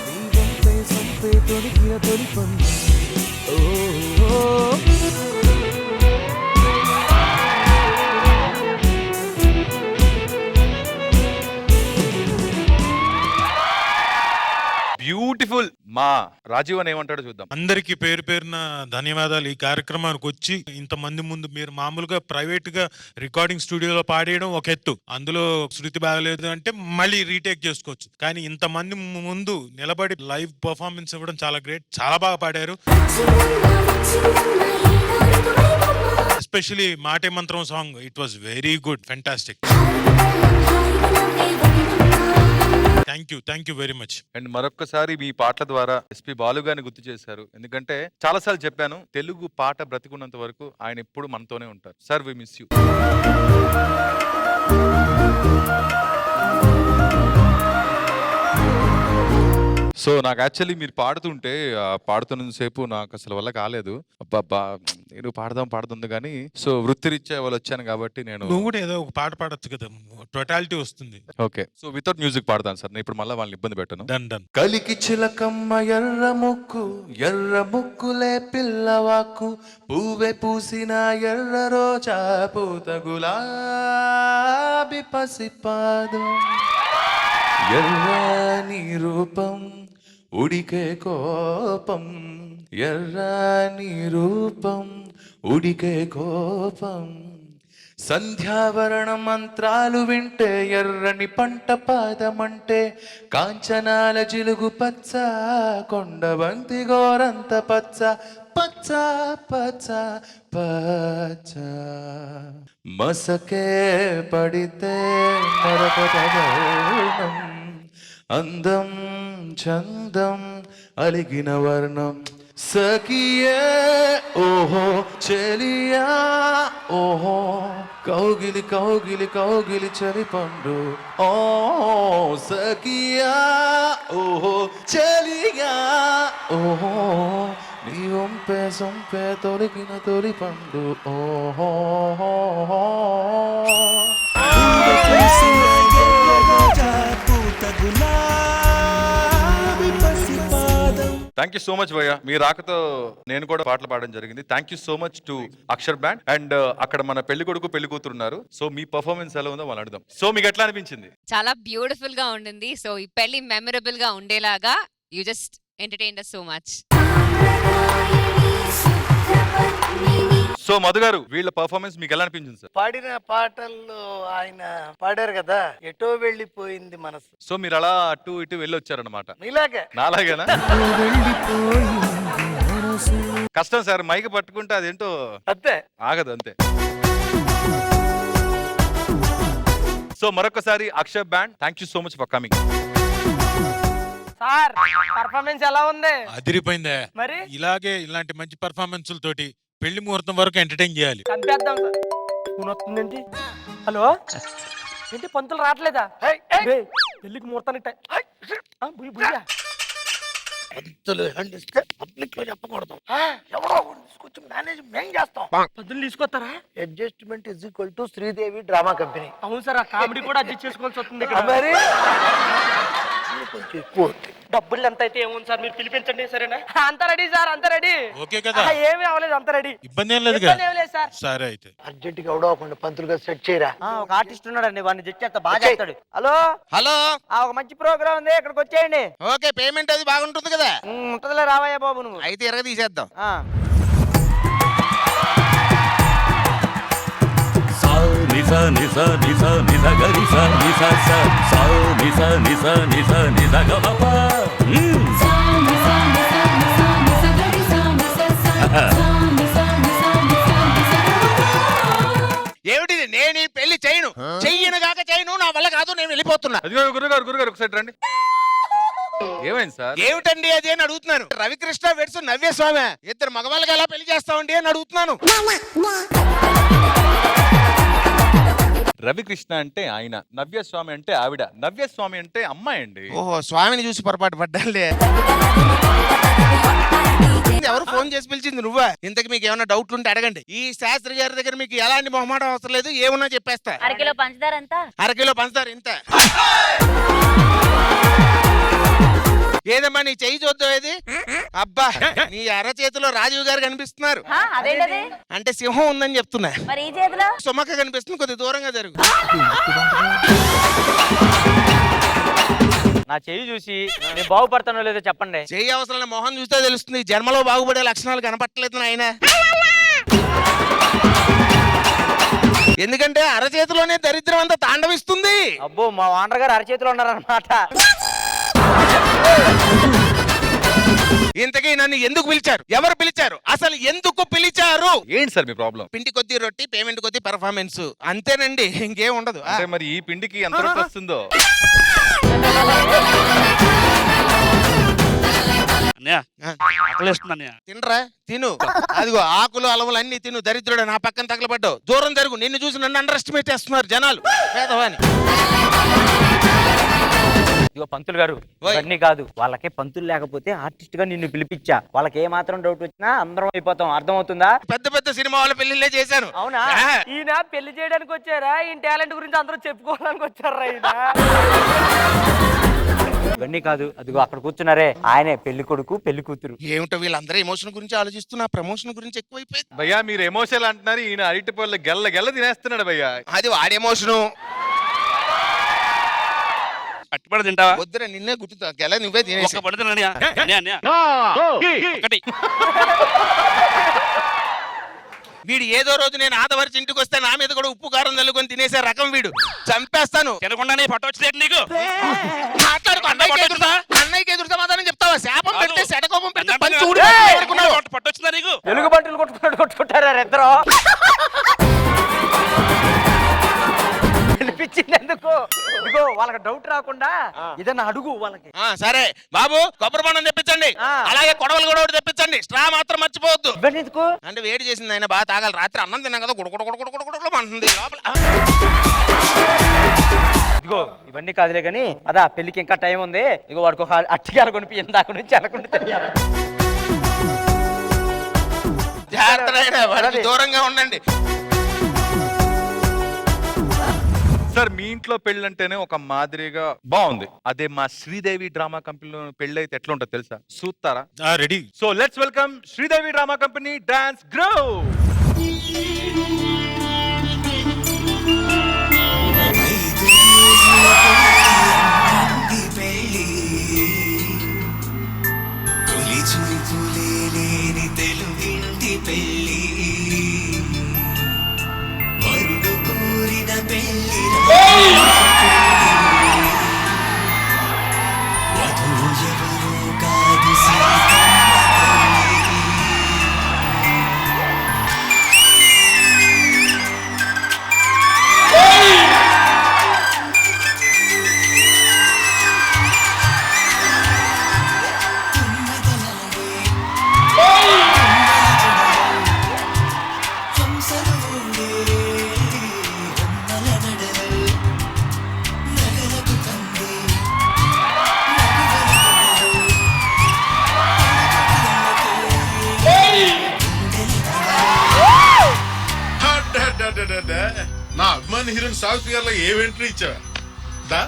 నీ వంపే సొంపే తొడిగిన తొలిపొందు ఓ బ్యూటిఫుల్. మా రాజీవ్ అని ఏమంటాడో చూద్దాం. అందరికి పేరు పేరున ధన్యవాదాలు. ఈ కార్యక్రమానికి వచ్చి ఇంతమంది ముందు మీరు మామూలుగా ప్రైవేట్ గా రికార్డింగ్ స్టూడియోలో పాడేయడం ఒక ఎత్తు, అందులో శృతి బాగలేదు అంటే మళ్ళీ రీటేక్ చేసుకోవచ్చు. కానీ ఇంతమంది ముందు నిలబడి లైవ్ పర్ఫార్మెన్స్ ఇవ్వడం చాలా గ్రేట్. చాలా బాగా పాడారు. ఎస్పెషలీ మాటే మంత్రం song, it was very good, fantastic. Thank you very much. And మరొక్కసారి మీ పాటల ద్వారా ఎస్పి బాలు గారిని గుర్తు చేశారు. ఎందుకంటే చాలాసార్లు చెప్పాను, తెలుగు పాట బ్రతికున్నంత వరకు ఆయన ఎప్పుడు మనతోనే ఉంటారు. Sir, we miss you. So నాకు యాక్చువల్లీ మీరు పాడుతుంటే పాడుతున్నంతసేపు నాకు అసలు వల్ల కాలేదు. అబ్బా నేను పాడదాం కానీ సో వృత్తిరీత్యా వాళ్ళు వచ్చాను కాబట్టి నేను. నువ్వు కూడా ఏదో ఒక పాట పాడొచ్చు కదా, టోటాలిటీ వస్తుంది. ఓకే, సో వితౌట్ మ్యూజిక్ పాడతాను సార్. నేను ఇప్పుడు మళ్ళీ వాళ్ళని ఇబ్బంది పెట్టను. డన్. కలికి చిలకమ్మ ఎర్ర ముక్కులే పిల్లవాకు పువ్వే పూసిన ఎర్ర రోజా పూత గులాబీ పసిపాదు ఎర్రని రూపం ఉడికే కోపం ఎర్రని రూపం ఉడికే కోపం సంధ్యావరణ మంత్రాలు వింటే ఎర్రని పంట పాదమంటే కాంచనాల జిలుగు పచ్చ కొండబంతి గోరంత పచ్చ పచ్చ పచ్చ పచ్చ మసకే పడితే మరొక వర్ణం అందం చందం అలిగిన వర్ణం సఖియే ఓహో చెలియా ఓహో కౌగిలి కౌగిలి కౌగిలి చెలిపండు ఓ సఖియా ఓహో చెలియా ఓహో నీ వంపే సొంపే తొలిగిన తొలిపండు ఓహో థ్యాంక్ యూ సో మచ్ భయ్య. మీ రాకతో నేను కూడా పాటలు పాడడం జరిగింది. Thank you so much to Akshar band. And అక్కడ మన పెళ్లి కొడుకు పెళ్లి కూతురు ఉన్నారు. సో మీ పర్ఫార్మెన్స్ ఎలా ఉందో వాళ్ళు అడుగుదాం. సో మీకు ఎట్లా అనిపించింది? చాలా బ్యూటిఫుల్ గా ఉండింది. సో ఈ పెళ్లి మెమరబుల్ గా ఉండేలాగా you just entertained us so much. So Madhu గారు, వీళ్ళ పర్ఫార్మెన్స్ మీకు ఎలా అనిపించింది సార్? పాడిన పాటల్లో ఆయన పాడారు కదా, ఎటో వెళ్ళిపోయింది మనసు. సో మీరు అలా అటు ఇటు వెళ్ళి వచ్చారనమాట. నీలాగే నాలాగేనా? కష్టం సార్, మైక్ పట్టుకుంటే అదేంటో అంతే ఆగదు, అంతే. సో మరొకసారి Akshar band, thank you so much for coming. Sir performance ఎలా ఉంది? అదిరిపోయిందే. మరి ఇలాగే ఇలాంటి మంచి పర్ఫార్మెన్స్ తోటి పెళ్లి ముహూర్తం వరకు ఎంటర్టైన్ చేయాలి. చంపేద్దాం సార్. ఫోన్ వస్తుందేంటి? హలో ఏంటి పంతులు రావట్లేదా? ఏయ్, పెళ్లికి ముహూర్తానికి బుయ్యా పంతులు హ్యాండ్ ఇస్తే పబ్లిక్ లో చెప్పకూడదు. ఎవరో తీసుకొచ్చి మేనేజ్ మేం చేస్తాం. పంతులు తీసుకొస్తారా? Adjustment is equal to Sridevi drama company. అవును సార్, ఆ కామెడీ కూడా అడ్జస్ట్ చేసుకోవాల్సి వస్తుంది ఇక్కడ. మరి కొంచెం ఎక్కువ అవుతుంది. డబ్బులు ఎంత అయితే ఏముంది సార్, మీరు పిలిపించండి. సరేనా? అంత రెడీ సార్, అంత రెడీ. ఓకే కదా? ఏమీ అవ్వలేదు, అంత రెడీ. ఇబ్బంది ఏం లేదు సార్. సరే అయితే అర్జెంట్ గా ఎవడో ఒక పంతులుగా సెట్ చేయరా. ఒక ఆర్టిస్ట్ ఉన్నాడండి, వాడిని జడ్జ్ చేస్తా, బాగా చేస్తాడు. హలో హలో, ఒక మంచి ప్రోగ్రామ్ ఉంది, ఇక్కడికి వచ్చేయండి. ఓకే, పేమెంట్ అది బాగుంటుంది కదా? ఉంటదిలే, రావయ్యా బాబు నువ్వు. అయితే ఎరగ తీసేద్దాం. ఏమిటిది? నేను ఈ పెళ్లి చేయను, చెయ్యను కాక చేయను, నా వల్ల కాదు, నేను వెళ్ళిపోతున్నా. గురుగారు ఒకసారి రండి. ఏమైంది సార్? ఏమిటండి అది అని అడుగుతున్నాను. రవికృష్ణ వెడ్స్ నవ్యస్వామి ఇద్దరు మగవాళ్ళకి ఎలా పెళ్లి చేస్తామండి అని అడుగుతున్నాను. రవికృష్ణ అంటే ఆయన, నవ్యస్వామి అంటే ఆవిడ. నవ్యస్వామి అంటే అమ్మాయి అండి. ఓహో, స్వామిని చూసి పొరపాటు పడ్డాలే. ఎవరు ఫోన్ చేసి పిలిచింది? నువ్వా? ఇంతకు మీకు ఏమైనా డౌట్లు ఉంటే అడగండి. ఈ శాస్త్రి గారి దగ్గర మీకు ఎలాంటి మొహమాటం అవసరం లేదు, ఏమన్నా చెప్పేస్తా. అరకిలో పంచదార ఎంత? అరకిలో పంచదార ఇంత. ఏదమ్మా నీ చెయ్యి చూద్దాం. ఏది? అబ్బా, నీ అరచేతిలో రాజీవ్ గారు కనిపిస్తున్నారు. అదేంటది? అంటే సింహం ఉందని చెప్తున్నా. మరి ఈ చేతిలో? సుమక్క కనిపిస్తుంది, కొద్ది దూరంగా జరుగు. నా చెయ్యి చూసి నేను బాగుపడతానో లేదో చెప్పండి. చెయ్యి అవసరం, మొహం చూస్తే తెలుస్తుంది. జన్మలో బాగుపడే లక్షణాలు కనపట్టలేదు ఆయన. ఎందుకంటే అరచేతిలోనే దరిద్రం అంతా తాండవిస్తుంది. అబ్బో, మా వాండర్ గారు అరచేతిలో ఉన్నారన్నమాట. ఇంతకీ నన్ను ఎందుకు పిలిచారు? ఎవరు పిలిచారు? అసలు ఎందుకు పిలిచారు? ఏంటి సార్ మీ ప్రాబ్లం? పిండి కొద్ది రొట్టి, పేమెంట్ కొద్ది పెర్ఫార్మెన్స్, అంతేనండి, ఇంకేం ఉండదు. అంటే మరి ఈ పిండికి ఎంత రొట్టె వస్తుందో? తినరా? తిను. అదిగో ఆకులు అలములు అన్ని తిను. దరిద్రుడు నా పక్కన తగలబడ్డావు. దూరం జరుగు. నిన్ను చూసి నన్ను అండర్ ఎస్టిమేట్ చేస్తున్నారు జనాలు. పేదవాని. ఇగో పంతులు గారు, ఇవన్నీ కాదు. వాళ్ళకే పంతులు లేకపోతే ఆర్టిస్ట్ గా నిన్ను పిలిపించా. వాళ్ళకి ఏ మాత్రం డౌట్ వచ్చినా అందరం అయిపోతాం, అర్థమవుతుందా? పెద్ద పెద్ద సినిమా వాళ్ళ పెళ్లిళ్ళే చేశాను. అవునా? ఈయన పెళ్లి చేయడానికి వచ్చారా? ఈయన టాలెంట్ గురించి అందరూ చెప్పుకోవడానికి వచ్చారా? ఈయన ఇవన్నీ కాదు. అదిగో అక్కడ కూర్చున్నారే, ఆయనే పెళ్లి కొడుకు, పెళ్లి కూతురు. ఏమిటో వీళ్ళందరూ ఎమోషన్ గురించి ఆలోచిస్తున్నా, ప్రమోషన్ గురించి ఎక్కువైపోయింది. భయ్యా మీరు ఎమోషనల్ అంటున్నారు, ఈయన అరటి పళ్ళు గెల్ల గెల్ల తినేస్తున్నాడు భయ్యా. అది వాడి ఎమోషను. పట్టుబడి తింటావా? వద్దురా, నిన్నే గుర్తుతా. గెల నువ్వే తినేసి. వీడు ఏదో రోజు నేను ఆదవరిచి ఇంటికి వస్తే నా మీద కూడా ఉప్పు కారం చల్లుకొని తినేసే రకం వీడు. చంపేస్తాను. తినకుండానే పట్టొచ్చు నీకు. మాట్లాడుకో. అన్నయ్యకి ఎదురు సమాధానం చెప్తావా? శాపం పెడితే సెడకోపం పెడితే పట్టొచ్చుదా నీకు? ఎలుగు బంటులు కొట్టుకుంటారా ఇద్దరు? పిలిపించింది ఎందుకు? ఇదిగో వాళ్ళకి డౌట్ రాకుండా ఏదన్నా అడుగు వాళ్ళకి. సరే బాబు, కొబ్బరి బొండం తెప్పించండి. అలాగే కొడవలు కూడా ఒకటి తెప్పించండి. స్ట్రా మాత్రం మర్చిపోవద్దు. ఎందుకు అంటే వేడి చేసింది ఆయన, బాగా తాగాలి. రాత్రి అన్నం తిన్నాం కదా, గుడగుడ అంటుంది లోపల. ఇదిగో ఇవన్నీ కాదులే కానీ అదా పెళ్లికి ఇంకా టైం ఉంది. ఇగో వాడికి ఒక అట్టిగారు కొనిపి దాకా నుంచి అనకుండా తెలియాలి. జాగ్రత్త, దూరంగా ఉండండి. సార్ మీ ఇంట్లో పెళ్ళి అంటేనే ఒక మాదిరిగా బాగుంది. అదే మా శ్రీదేవి డ్రామా కంపెనీలో పెళ్లి అయితే ఎట్లా ఉంటుంది తెలుసా? చూస్తారా? Ready. So let's welcome Sridevi drama company dance grow. సామాన్య హీరోయిన్ సావిత్రి గారిలో ఏం ఎంట్రీ ఇచ్చావా దా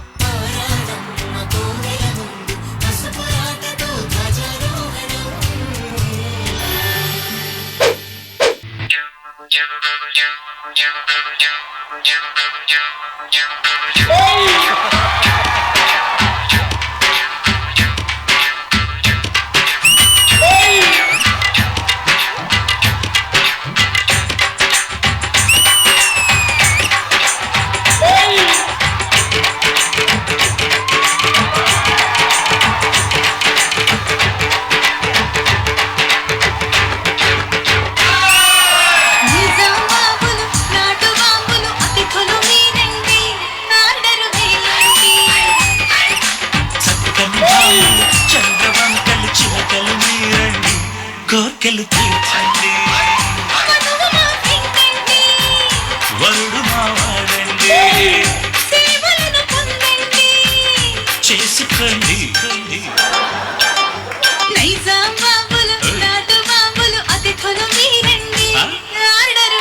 కోర్కెలు తీర్చండి వరుడు మావాడండి చేసుకోండి నైజాం బాబులు నాటు బాబులు అతిథులు మీరండి ఆర్డర్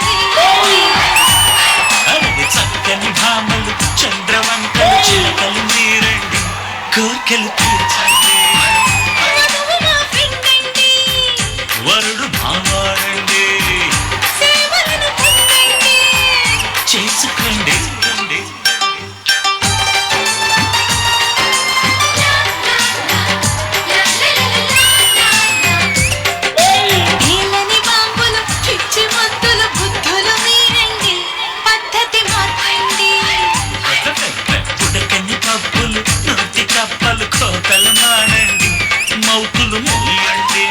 అరగ చక్కని భామలు చంద్రవంకలు చిలకలు మీరండి కోర్కెలు తీర్చండి వరుడు మావాడండి చేసుకోండి నీలని బాంబులు పిచ్చి మొత్తులు బుద్ధులు మీరండి పద్ధతి మార్చండి ఉడకని పప్పులు నోటి కప్పలు కోతలు మానండి మౌతులు మెల్లండి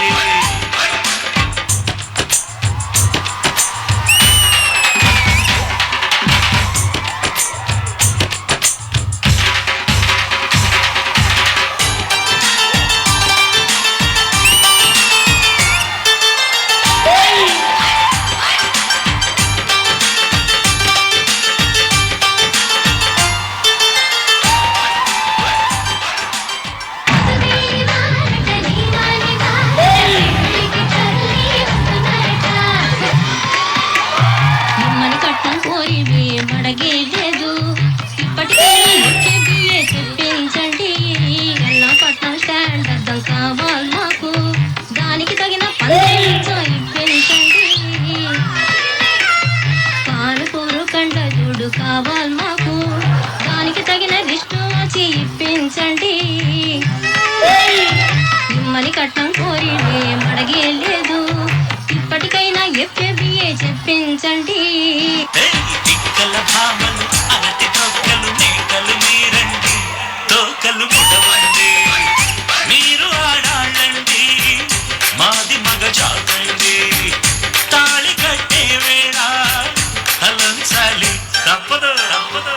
మిమ్మల్ని కట్టం కోరివి మడగేలేదు ఇప్పటికే బిఏ చెప్పించండి ఎల్లా పట్నం స్టాండ్ అర్థం కావాలి మాకు దానికి తగిన పనులు ఇప్పించండి పాలకూరు కండ జోడు కావాలి మాకు దానికి తగిన రిస్టు వచ్చి ఇప్పించండి మిమ్మల్ని కట్టం కోరివి మడగేలేదు ఇప్పటికైనా ఎఫ్ఏబిఏ చెప్పించండి తిక్కల భామలు అరటి తొక్కలు మేకలు మీరండి తోకలు ముడవండి మీరు ఆడాళ్ళండి మాది మగ జాతండి తాళి కట్టే వేళ తలంచాలి తప్పదు తప్పదు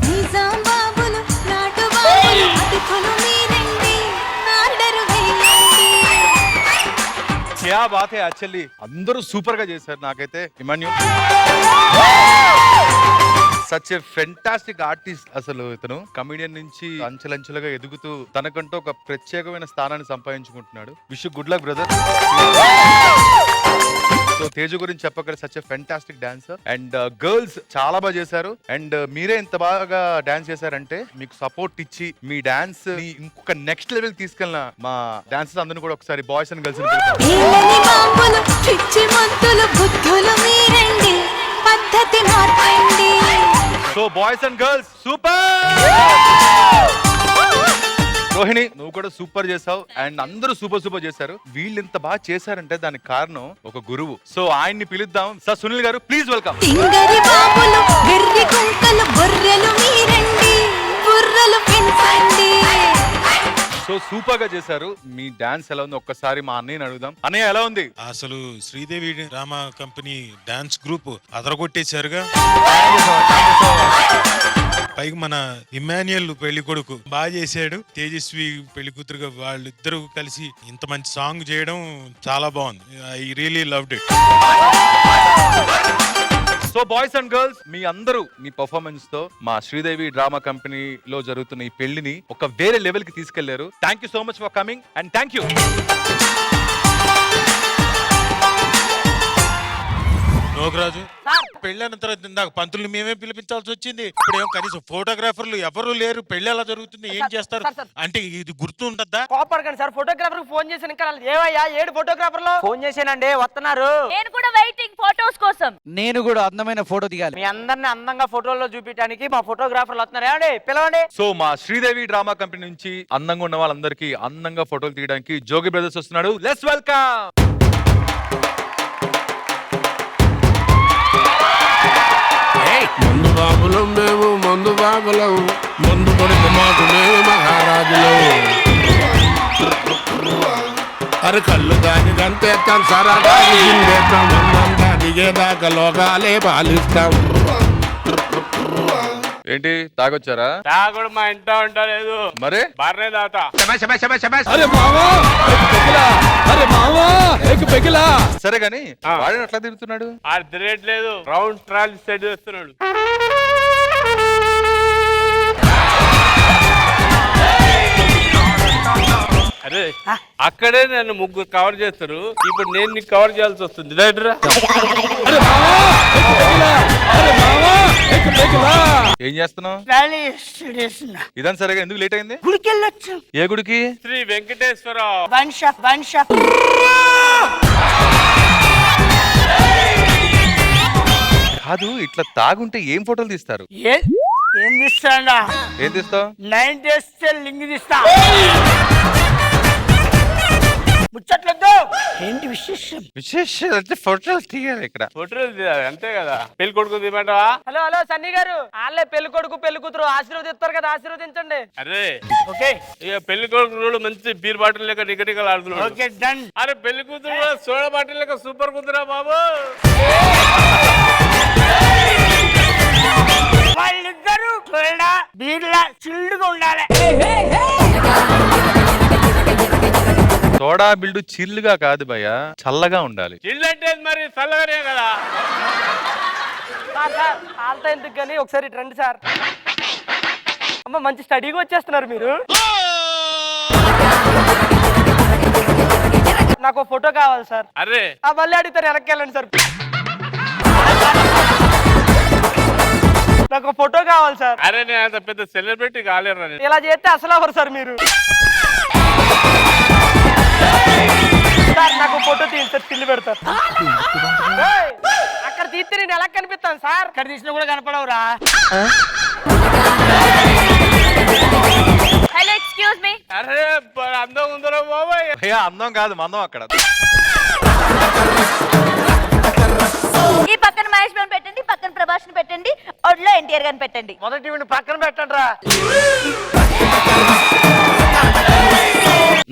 నిజాం బాబులు నాటు బాబులు అతిథులు మీరండి ఆర్డర్ వేయండి క్యా బాత్ హై యాక్చువల్లీ అందరూ సూపర్ గా చేశారు నాకైతే ఇమాన్యు సచ్ ఎ ఫెంటాస్టిక్ ఆర్టిస్ట్ అసలు ఇతను కమిడియన్ నుంచి అంచెలంచెలుగా ఎదుగుతూ తనకంటూ ఒక ప్రత్యేకమైన స్థానాన్ని సంపాదించుకుంటున్నాడు wish good luck brother so Teju గురించి చెప్పగల such a fantastic dancer and girls చాలా బాగా చేశారు అండ్ మీరే ఇంత బాగా డాన్స్ చేశారంటే మీకు సపోర్ట్ ఇచ్చి మీ డాన్స్ ని ఇంకొక నెక్స్ట్ లెవెల్ తీసుకెళ్ళిన మా డాన్సర్స్ అందరిని కూడా ఒకసారి బాయ్స్ అండ్ గర్ల్స్ నీలని బాంబులు పిచ్చి మొత్తులు బుద్ధులు మీరండి పద్ధతి మార్చండి so boys and girls super Rohini నువ్వు కూడా సూపర్ చేసావు అండ్ అందరూ సూపర్ చేశారు వీళ్ళు ఇంత బాగా చేశారంటే దానికి కారణం ఒక గురువు సో ఆయన్ని పిలుద్దాం సార్ సునీల్ గారు ప్లీజ్ వెల్కమ్ తింగరి బాబులు వెర్రి కుంకలు బొర్రెలు మీరండి బుర్రలు పెంచండి సో సూపర్ గా చేశారు. మీ డాన్స్ ఎలా ఉంది ఒక్కసారి మా అన్నయ్యని అడుగుదాం. అన్నయ్య ఎలా ఉంది? అసలు Sridevi drama company dance group అదరగొట్టేశారుగా. పైగా మన ఇమాన్యుయల్ పెళ్లి కొడుకు బాగా చేశాడు. తేజస్వి పెళ్లి కూతురుగా వాళ్ళిద్దరూ కలిసి ఇంత మంచి సాంగ్ చేయడం చాలా బాగుంది. I really loved it. So boys and girls, మీ అందరూ మీ పర్ఫార్మెన్స్ తో మా శ్రీదేవి డ్రామా కంపెనీలో జరుగుతున్న ఈ పెళ్లిని ఒక వేరే లెవెల్ కి తీసుకెళ్లారు. Thank you so much for coming and thank you. నోగరాజు, పెళ్ళైన తర్వాత ఇందాక పంతుల్ని మేమే పిలిపించాల్సి వచ్చింది. ఇప్పుడు ఏం కనీసం ఫోటోగ్రాఫర్లు ఎవరు లేరు. పెళ్లి ఎలా జరుగుతుంది, ఏం చేస్తారు అంటే ఇది గుర్తు ఉంటుందా? కోపడకండి సార్, ఫోటోగ్రాఫర్ ఫోన్ చేసిన ఇంకా ఏవయ్యా 7 ఫోటోగ్రాఫర్లు ఫోన్ చేశానండి, వస్తున్నారు. నేను కూడా వెయిటింగ్ ఫోటోస్ కోసం. నేను కూడా అందమైన ఫోటో దిగాలి. మీ అందరిని అందంగా ఫోటోల్లో చూపించడానికి మా ఫోటోగ్రాఫర్లు వస్తున్నారు. ఏమండి పిలవండి. సో మా శ్రీదేవి డ్రామా కంపెనీ నుంచి అందంగా ఉన్న వాళ్ళందరికీ అందంగా ఫోటోలు తీయడానికి జోగి బ్రదర్స్ వస్తున్నాడు. Let's welcome. మందు బాబులం మేము, మందు బాబులం, మందు కొడితే మాకు మేము మహారాజులు. అరే కళ్ళు దాని గంతేస్తాం, సరా దాని గిందేస్తాం, మందంతా దిగేదాకా లోకాలే పాలిస్తాం. ఏంటి తాగొచ్చారా? తాగుడు మా ఇంట్లో ఉండలేదు, మరి బార్నే తాత. సరే గాని వాడిని అట్లా తిరుగుతున్నాడు. ఆ తిరగట్లేదు, రౌండ్ ట్రాలీ సెట్ చేస్తున్నాడు. అరే అక్కడే నన్ను ముగ్గురు కవర్ చేస్తారు, ఇప్పుడు నేను నీకు కవర్ చేయాల్సి వస్తుంది. ఏం చేస్తున్నావు? ఇదని సరిగా ఎందుకు లేట్ అయింది? గుడికి వెళ్ళొచ్చు. ఏ గుడికి? శ్రీ వెంకటేశ్వర వంశ కాదు, ఇట్లా తాగుంటే ఏం ఫోటోలు తీస్తారు? ఏం తీస్తాడా? ఏం తీస్తావు? 9 చేస్తే లింగ్ తీస్తా. ముచ్చట్లొద్దు. ఏంటి విశేషం? విశేషం అంటే ఫోటోలు తీయాలి ఇక్కడ. ఫోటోలు తీయాలి అంతే కదా. పెళ్లి కొడుకు తీయమంటావా? హలో హలో సన్నీ గారు, వాళ్ళే పెళ్లి కొడుకు పెళ్లి కూతురు ఆశీర్వదిస్తారు కదా, ఆశీర్వదించండి. అరే ఓకే, ఇక పెళ్లి కొడుకు మంచి బీర్ బాటిల్ లెక్క నికటికలు ఆడుతున్నాడు. Okay done. అరే పెళ్లి కూతురు కూడా సోడా బాటిల్ లెక్క సూపర్ కూతురా బాబు. వాళ్ళిద్దరూ కూడా బీర్లా చిల్లుగా ఉండాలి. సోడా బిల్డు చిల్లుగా కాదు భయ్య, చల్లగా ఉండాలి. చిల్లు అంటే మరి చల్లగానే కదా. సార్ వాళ్ళతో ఎందుకు కానీ ఒకసారి ఇటు రండి సార్. అమ్మ మంచి స్టడీగా వచ్చేస్తున్నారు మీరు. నాకు ఫోటో కావాలి సార్. అరే మళ్ళీ అడుగుతారు, వెనక్కి వెళ్ళండి సార్. నాకు ఫోటో కావాలి సార్. అరే నేను అంత పెద్ద సెలబ్రిటీ కాలేరా. ఇలా చేస్తే అసలు ఎవరు సార్ మీరు? సార్ నాకు ఫోటో తీయండి సార్, పిల్లి పెడతారు. అక్కడ తీస్తే నేను ఎలా కనిపిస్తాను సార్? ఇక్కడ తీసినా కూడా కనపడవురా. Hello excuse me. అరే అందం ఉందరో బాబాయ్. భయ్య అందం కాదు, మందం అక్కడ. ఈ పక్కన మహేష్ బాబు పెట్టండి, పక్కన ప్రభాస్ పెట్టండి, ఒడ్లో ఎన్టీఆర్ గారిని పెట్టండి. మొదటి వీడిని పక్కన పెట్టండి రా.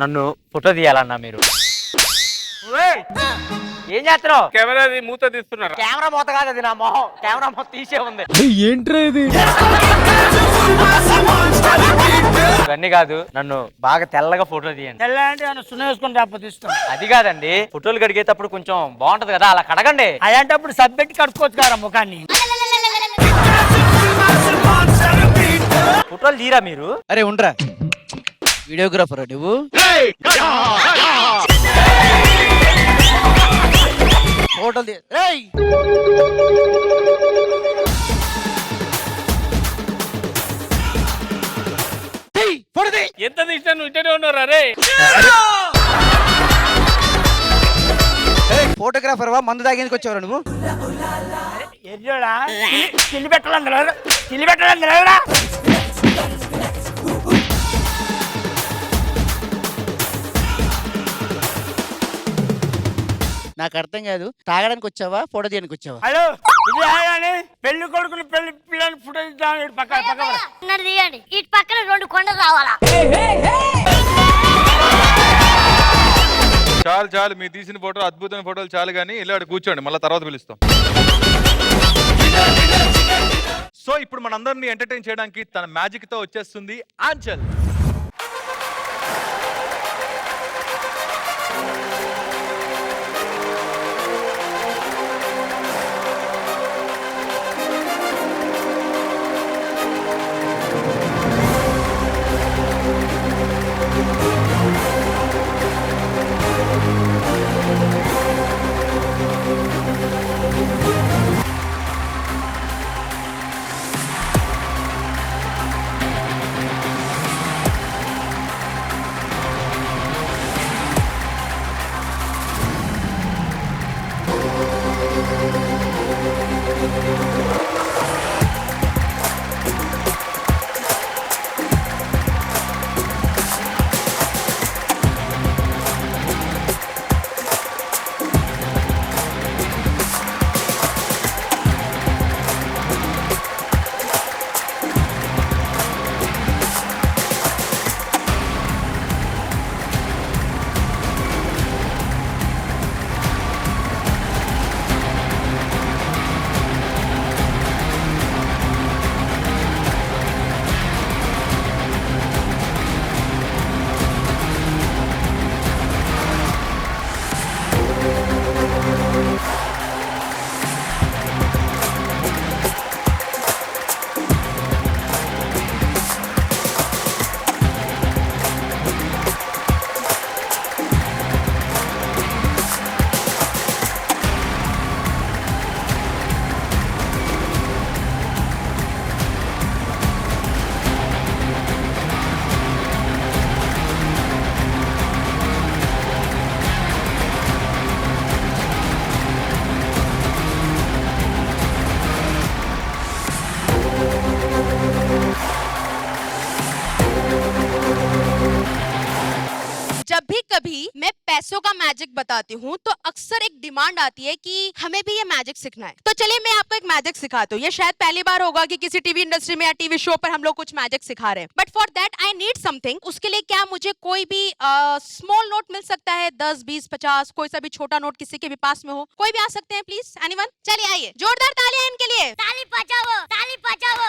నన్ను ఫోటో తీయాలన్నా మీరు. ఏం చేస్తున్నావు? కెమెరా మూత తీస్తున్నారు. కెమెరా మూత కాదు, అది నా మొహం. కెమెరా మొత్తం తీసే ఉంది. ఏంట్రా ఇది? ఇవన్నీ కాదు, నన్ను బాగా తెల్లగా ఫోటో తీయండి. తెల్ల అంటే నన్ను సున్న వేసుకొని రాకపోతే ఇస్తాం. అది కాదండి, ఫోటోలు కడిగేటప్పుడు కొంచెం బాగుంటది కదా, అలా కడగండి. అలాంటప్పుడు సబ్బెట్టి కడుక్కోవచ్చు కదా ముఖాన్ని. ఫోటోలు తీరా మీరు? అరే ఉండరా, వీడియోగ్రాఫర్ నువ్వు? ఫోటోలు ఎంత తీసినా నువ్వు ఇట్టనే ఉన్నారు. అరే ఫోటోగ్రాఫర్ వా, మందు తాగేందుకు వచ్చావు నువ్వు? ఎర్రోడా, చిల్లి పెట్టాలని తెలియదు, చిల్లి పెట్టాలని తెలియదురా. నాకు అర్థం కాదు, తాగడానికి వచ్చావా ఫోటో తీయడానికి వచ్చావా? హలో, ఇది ఆగానే పెళ్లి కొడుకుని పెళ్లి పిల్లలు ఫోటో తీద్దాం. పక్కన తీయండి. ఇటు పక్కన 2 కొండలు రావాలా? చాలు చాలు మీ తీసిన ఫోటో అద్భుతమైన ఫోటోలు చాలు కానీ ఇలా కూర్చోండి, మళ్ళీ తర్వాత పిలుస్తాం. సో ఇప్పుడు మనందరినీ ఎంటర్టైన్ చేయడానికి తన మ్యాజిక్ తో వచ్చేస్తుంది ఆంచల్. जब भी कभी मैं पैसों का मैजिक बताती हूँ तो अक्सर एक डिमांड आती है कि हमें भी ये मैजिक सीखना है। तो चलिए मैं आपको एक मैजिक सिखाती हूँ। ये शायद पहली बार होगा कि किसी टीवी इंडस्ट्री में या टीवी शो पर हम लोग कुछ मैजिक सिखा रहे हैं, but for that I need something. उसके लिए क्या मुझे कोई भी स्मॉल नोट मिल सकता है? 10, 20, 50, कोई सा भी छोटा नोट किसी के भी पास में हो, कोई भी आ सकते हैं प्लीज? एनीवन? चलिए आइए, जोरदार तालियां इनके लिए। ताली बजाओ, ताली बजाओ।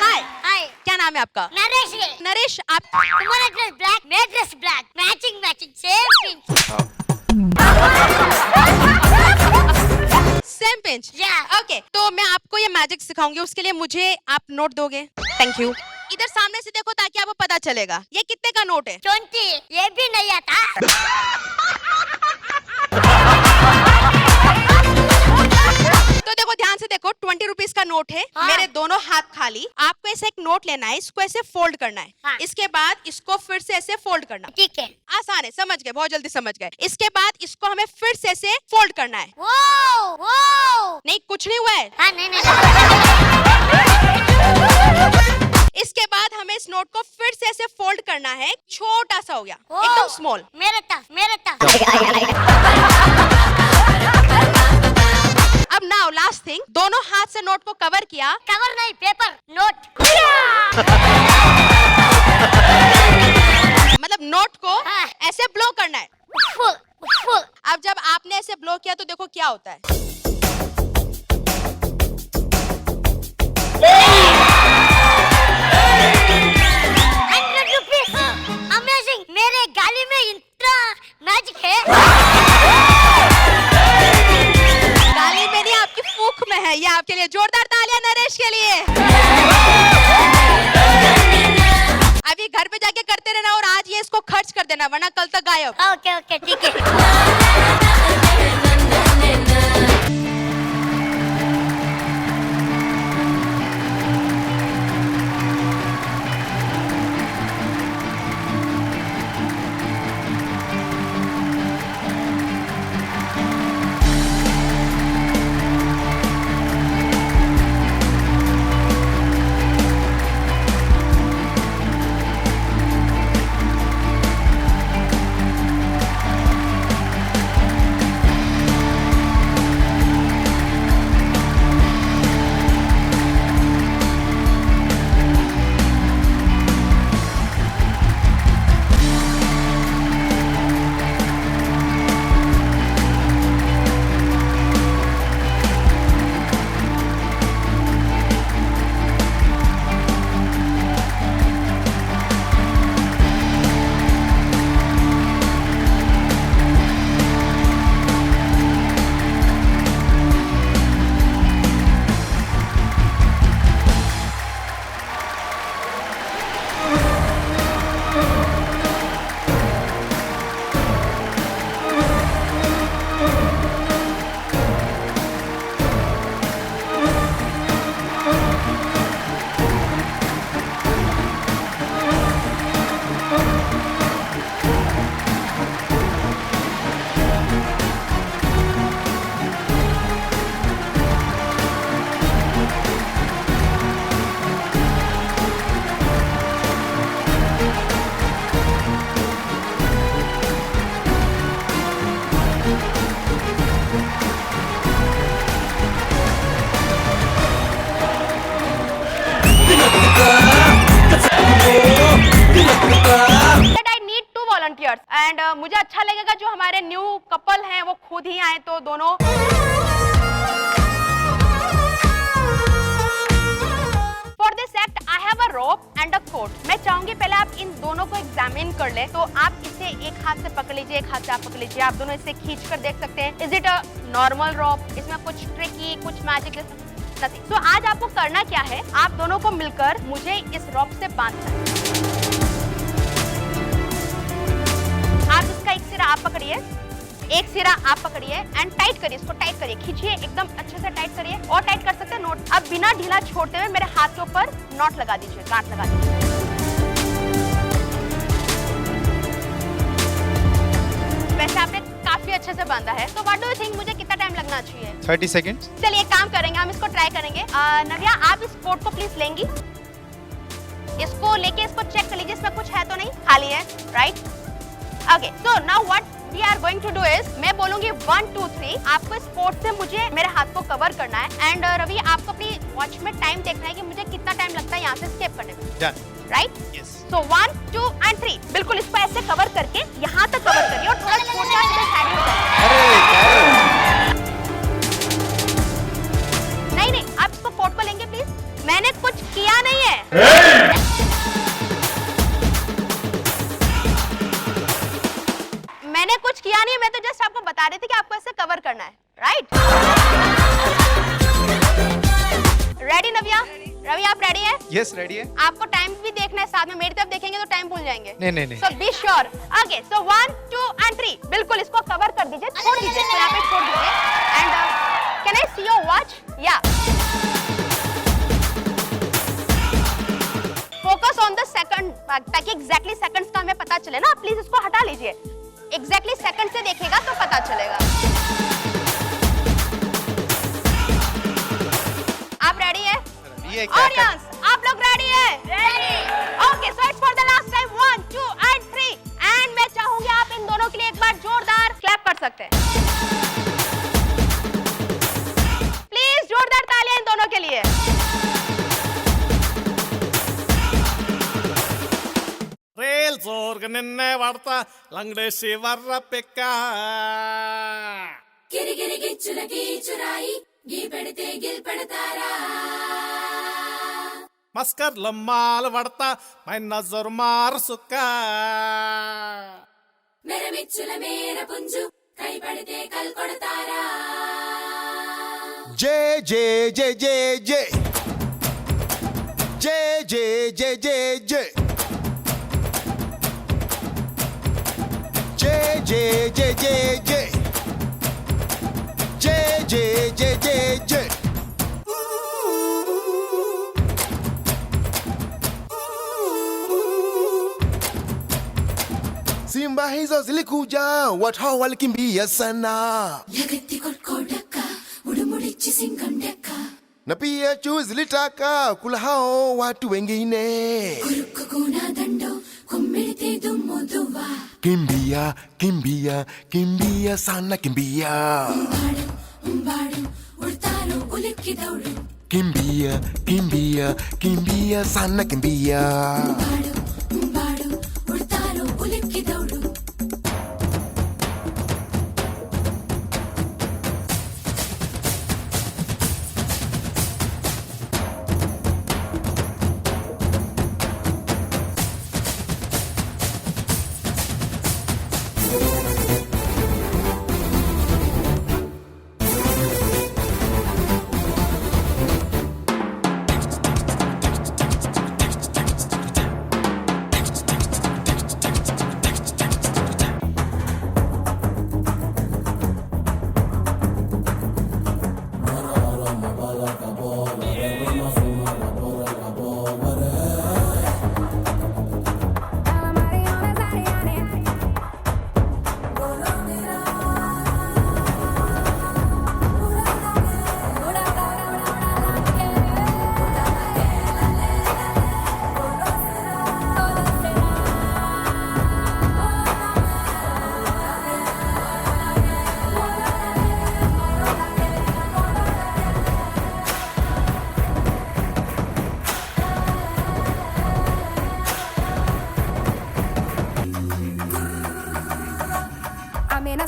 हाय हाय, क्या नाम है आपका? नरेश। नरेश, आप तुम्हारा ड्रेस ब्लैक, मेरा dress black, matching matching, same same pinch. Yeah. Okay, तो मैं आपको ये मैजिक सिखाऊंगी, उसके लिए मुझे आप नोट दोगे? Thank you. इधर सामने से देखो ताकि आपको पता चलेगा ये कितने का नोट है। 20, ये भी नहीं आता। तो देखो ध्यान से देखो, 20 रुपीज का नोट है। हाँ। मेरे दोनों हाथ खाली, आपको ऐसे एक नोट लेना है, इसको ऐसे फोल्ड करना है। हाँ। इसके बाद इसको फिर से ऐसे फोल्ड करना। ठीक है। आसान है, समझ गए, बहुत जल्दी समझ गए। इसके बाद इसको हमें फिर से ऐसे फोल्ड करना है। वो नहीं, कुछ नहीं हुआ है। हाँ, नहीं। इसके बाद हमें इस नोट को फिर से ऐसे फोल्ड करना है, छोटा सा हो गया, वो। एकदम स्मॉल। मेरा था। अब नाउ लास्ट थिंग, दोनों हाथ से नोट को कवर किया। कवर नहीं, पेपर, नोट। मतलब नोट को हाँ। ऐसे ब्लो करना है। उफ। अब जब आपने ऐसे ब्लो किया तो देखो क्या होता है। अमेजिंग, मेरे गाली में इतना मैजिक है। गाली में नहीं, आपकी फूक में है। ये आपके लिए जोरदार तालियां नरेश के लिए। अभी घर पे जाके करते रहना और आज ये इसको खर्च कर देना, वरना कल तक गायब। ओके, ठीक है। एंड मुझे अच्छा लगेगा जो हमारे न्यू कपल हैं वो खुद ही आए तो दोनों। For this act I have a rope and a coat. मैं चाहूंगी पहले आप इन दोनों को एग्जामिन कर ले। तो आप इसे एक हाथ से पकड़ लीजिए, एक हाथ से आप पकड़ लीजिए। आप दोनों इसे खींच कर देख सकते हैं। इज इट अ नॉर्मल रोप? इसमें कुछ ट्रिकी, कुछ मैजिक नथिंग। तो आज आपको करना क्या है, आप दोनों को मिलकर मुझे इस रोप से बांधना है। आप इसका एक सिरा आप पकड़िए, एक सिरा आप पकड़िए एंड टाइट करिए, इसको टाइट करिए, खींचिए, एकदम अच्छे से टाइट करिए। और टाइट कर सकते हैं नोट। अब बिना ढीला छोड़ते हुए मेरे हाथ के ऊपर नॉट लगा दीजिए, गांठ लगा दीजिए। वैसे आपने काफी अच्छे से बांधा है। तो व्हाट डू यू थिंक, मुझे कितना टाइम लगना चाहिए? 30 सेकंड्स। चलिए एक काम करेंगे, हम इसको ट्राई करेंगे। नव्या आप इस कोट को प्लीज लेंगी, इसको लेके इसको चेक कर लीजिए, इसमें कुछ है तो नहीं, खाली है, right? Okay, so now what we are going to do is, मैं बोलूंगी 1 2 3, आपको इस कोट से मुझे मेरे हाथ को कवर करना है। एंड रवि आपको अपनी वॉच में टाइम देखना है कि मुझे कितना टाइम लगता है यहाँ से स्केप करने में, राइट? सो 1 2 एंड 3, बिल्कुल इसको ऐसे कवर करके यहाँ तक कवर करिए और थोड़ा छोटा नहीं, आप इसको कोट को लेंगे प्लीज। मैंने कुछ किया नहीं है। मैंने कुछ किया नहीं, मैं तो जस्ट आपको बता रही थी कि आपको ऐसे कवर करना है, राइट? रेडी नव्या? रवि आप रेडी है? यस रेडी है। आपको टाइम भी देखना है साथ में, मेरी तरफ देखेंगे तो टाइम भूल जाएंगे। नहीं। So be sure. Okay, so 1 2 and 3, बिल्कुल इसको कवर कर दीजिए, छोड़ दीजिए, इसको यहाँ पे छोड़ दीजिए। And can I see your watch? या फोकस ऑन द सेकंड, ताकि एग्जैक्टली सेकंड्स का हमें पता चले ना। प्लीज इसको हटा लीजिए, एग्जैक्टली सेकंड से देखेगा तो पता चलेगा। आप रेडी है? ऑडियंस आप लोग रेडी है? Okay, so it's for the last time 1 2 and 3 and मैं चाहूंगी आप इन दोनों के लिए एक बार जोरदार क्लैप कर सकते हैं। प्लीज जोरदार तालियां इन दोनों के लिए। రేల్ జోర్గ నిన్నే వాడతా లంగడేసి వర్ర పెక్క గిరిగిరి గిచ్చుల గీచురాయి గీ పెడితే గిల్ పెడతారా మస్కర్ లమ్మాల వాడతా మై నజర్ మార్ సుక్క మెర మిచ్చుల మేర పుంజు కై పడితే కల్ కొడతారా జే జే జే జే జే జే జే జే జే జే J J J J J J J J J Simba hizo zilikuja watu hao walikimbia sana యగత్తి కొట్కోడక్క ఉడుముడిచ్చి Singam డెక్క na pia chui zilitaka kula hao watu wengine కురుక్కున దండో కుమ్మిడితే దుమ్ము Duvva kimbia kimbia kimbia sana kimbia ఉంబాడు ఉడతారు ఉలిక్కి దౌడు kimbia kimbia kimbia sana kimbia ఉంబాడు ఉడతారు ఉలిక్కి దౌడు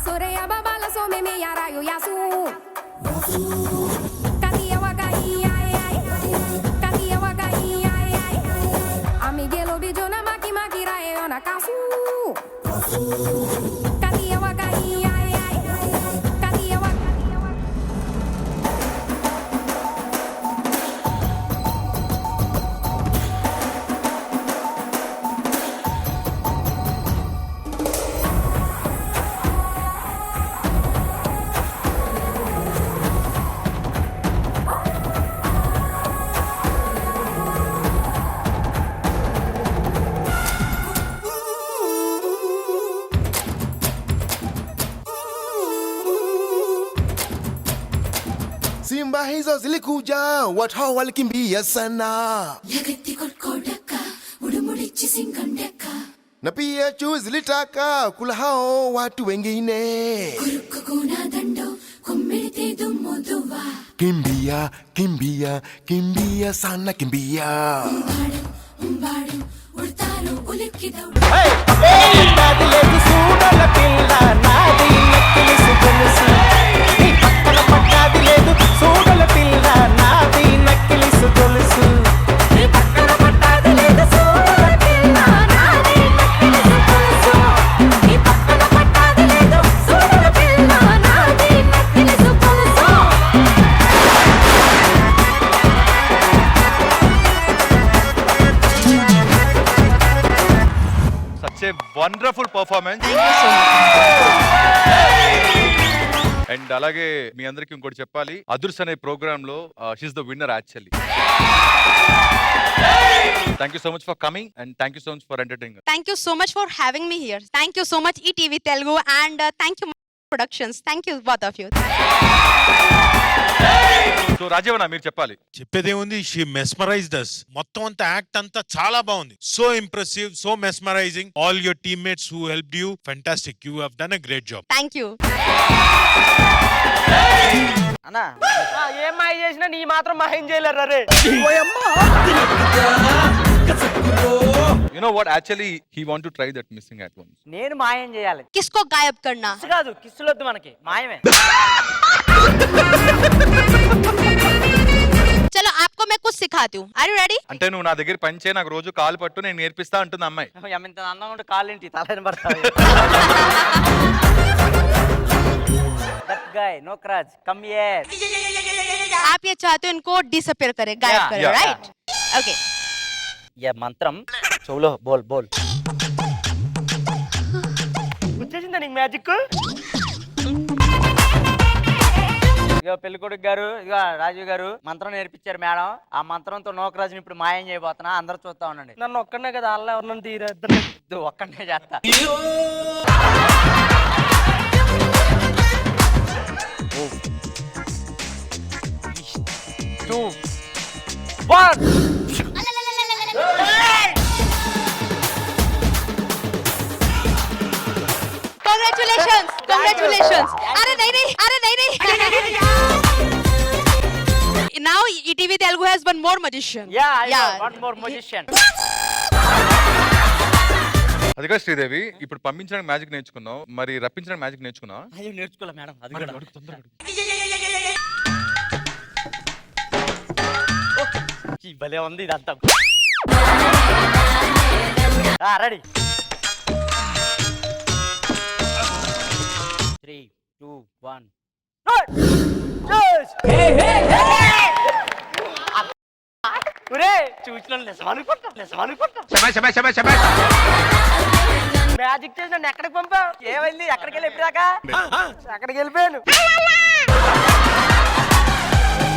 soreia babala so me me yarayo yasu. Katia wagai ai ai. Katia wagai ai ai. Amigelo bijona maki maki rae ona kasu. Katia wagai ai ai. Katia wagai. Simba hizo zilikuja, watu hao walikimbia sana, na pia chui zilitaka kula hao watu wengine. Kimbia, kimbia, kimbia sana, kimbia. Wonderful performance and అలాగే మీ అందరికి ఇంకోటి చెప్పాలి, అదుర్స్ అనే programme లో she's the winner actually. Thank you so much for coming and thank you so much for entertaining. Thank you so much for having me here. Thank you so much ETV Telugu and thank you Productions. Thank you both of you. So రాజీవన మీరు చెప్పాలి. చెప్పేదేముంది, she mesmerised us. మొత్తం అంతా act అంతా చాలా బాగుంది. So impressive, so mesmerising. All your teammates who helped you, fantastic. You have done a great job. Thank you. అన్నా ఏం మాయ చేసినా నీ మాత్రం మాయం చేయలేరు రే. You know what, actually he want to try that missing at once. నేను మాయం చేయాలి. किसको गायब करना? కిస్ కాదు, కిస్సులొద్దు మనకి, మాయమే. चलो आपको मैं कुछ सिखाती हूँ. Are you ready? అంటే నువ్వు నా దగ్గర పని చేయి, నాకు రోజు కాలు పట్టు, నేను నేర్పిస్తా అంటుంది అమ్మాయి. ఎంత అందంగా ఉంటే కాలేంటి తలని పడతావు. That guy, no crutch, come here. आप ये चाहते हो इनको डिसअपियर करे, गायब करे, yeah. राइट? ओके. ये మంత్రం చెవులో బోల్ బోల్. వచ్చేసిందా నీకు మ్యాజిక్? ఇగో పెళ్ళికొడుకు గారు, ఇగో రాజీవ్ గారు మంత్రం నేర్పించారు మేడం. ఆ మంత్రంతో నోకరాజుని ఇప్పుడు మాయం చేయబోతున్నా, అందరూ చూస్తా ఉండండి. నన్ను ఒక్కనే కదా, అల్ల ఎవరినైనా తీరేద్దు, ఒక్కనే చేస్తా. 2 1 Congratulations, congratulations. अरे नहीं, अरे नहीं. Now ETV Telugu has one more magician. Yeah, one more magician. అదిగా శ్రీదేవి, ఇప్పుడు పంపించడానికి మ్యాజిక్ నేర్చుకున్నావు, మరి రప్పించడానికి మ్యాజిక్ నేర్చుకున్నావా? అయ్యో నేర్చుకోలే మేడం, అది కూడా ఈ భలే ఉంది ఇదంతా. రెడీ 3 2 1 చూసిన మ్యాజిక్ చేసి నన్ను ఎక్కడికి పంపావు? ఏమైంది? ఎక్కడికి వెళ్ళి ఎప్పుడాకా? ఎక్కడికి వెళ్ళిపోయాను.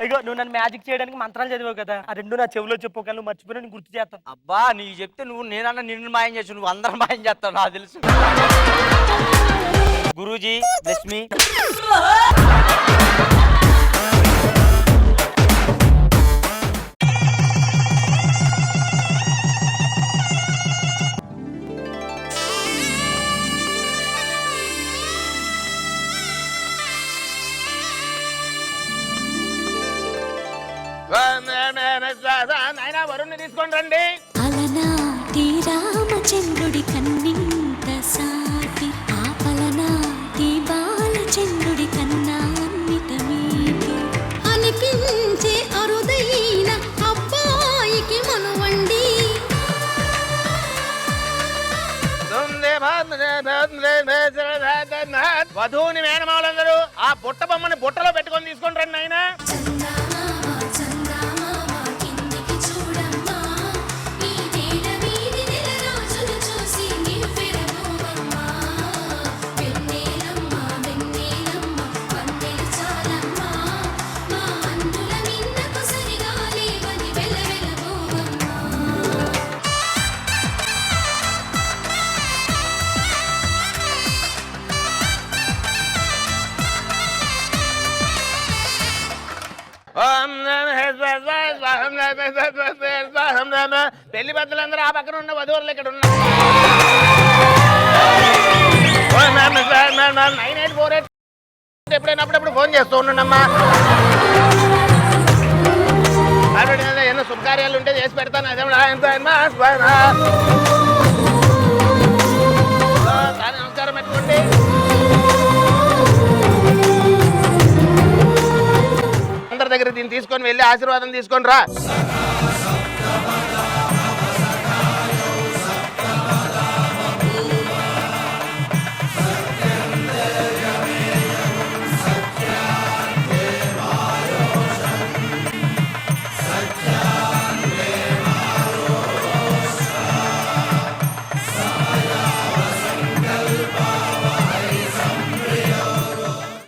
ఇగో నువ్వు నన్ను మ్యాజిక్ చేయడానికి మంత్రాలు చదివావు కదా, ఆ రెండు నా చెవిలో చెప్పు, నువ్వు మర్చిపోయినా నేను గుర్తు చేస్తాను. అబ్బా నీకు చెప్తే నువ్వు నేనన్నా నిన్ను మాయం చేసు, నువ్వు అందరం మాయం చేస్తావు నాకు తెలుసు. Guruji bless me. వరుణ్ణి తీసుకొని రండి. అలనాటి రామచంద్రుడి కన్నింత సాటి ఆపలనాటి వధువుని మేనమావులందరూ ఆ బుట్ట బొమ్మని బుట్టలో పెట్టుకొని తీసుకొని రండి నాయనా. పెళ్లి పెద్దలందరూ ఆ పక్కన ఉన్న వధువులు ఇక్కడ ఉన్నారు. 9848 ఎప్పుడైనప్పుడు ఫోన్ చేస్తూ ఉండండమ్మా. ఏమన్నా శుభకార్యాలు ఉంటే చేసి పెడతాను. అదే నమస్కారం పెట్టుకోండి. అందరి దగ్గర దీన్ని తీసుకొని వెళ్ళి ఆశీర్వాదం తీసుకొని రా.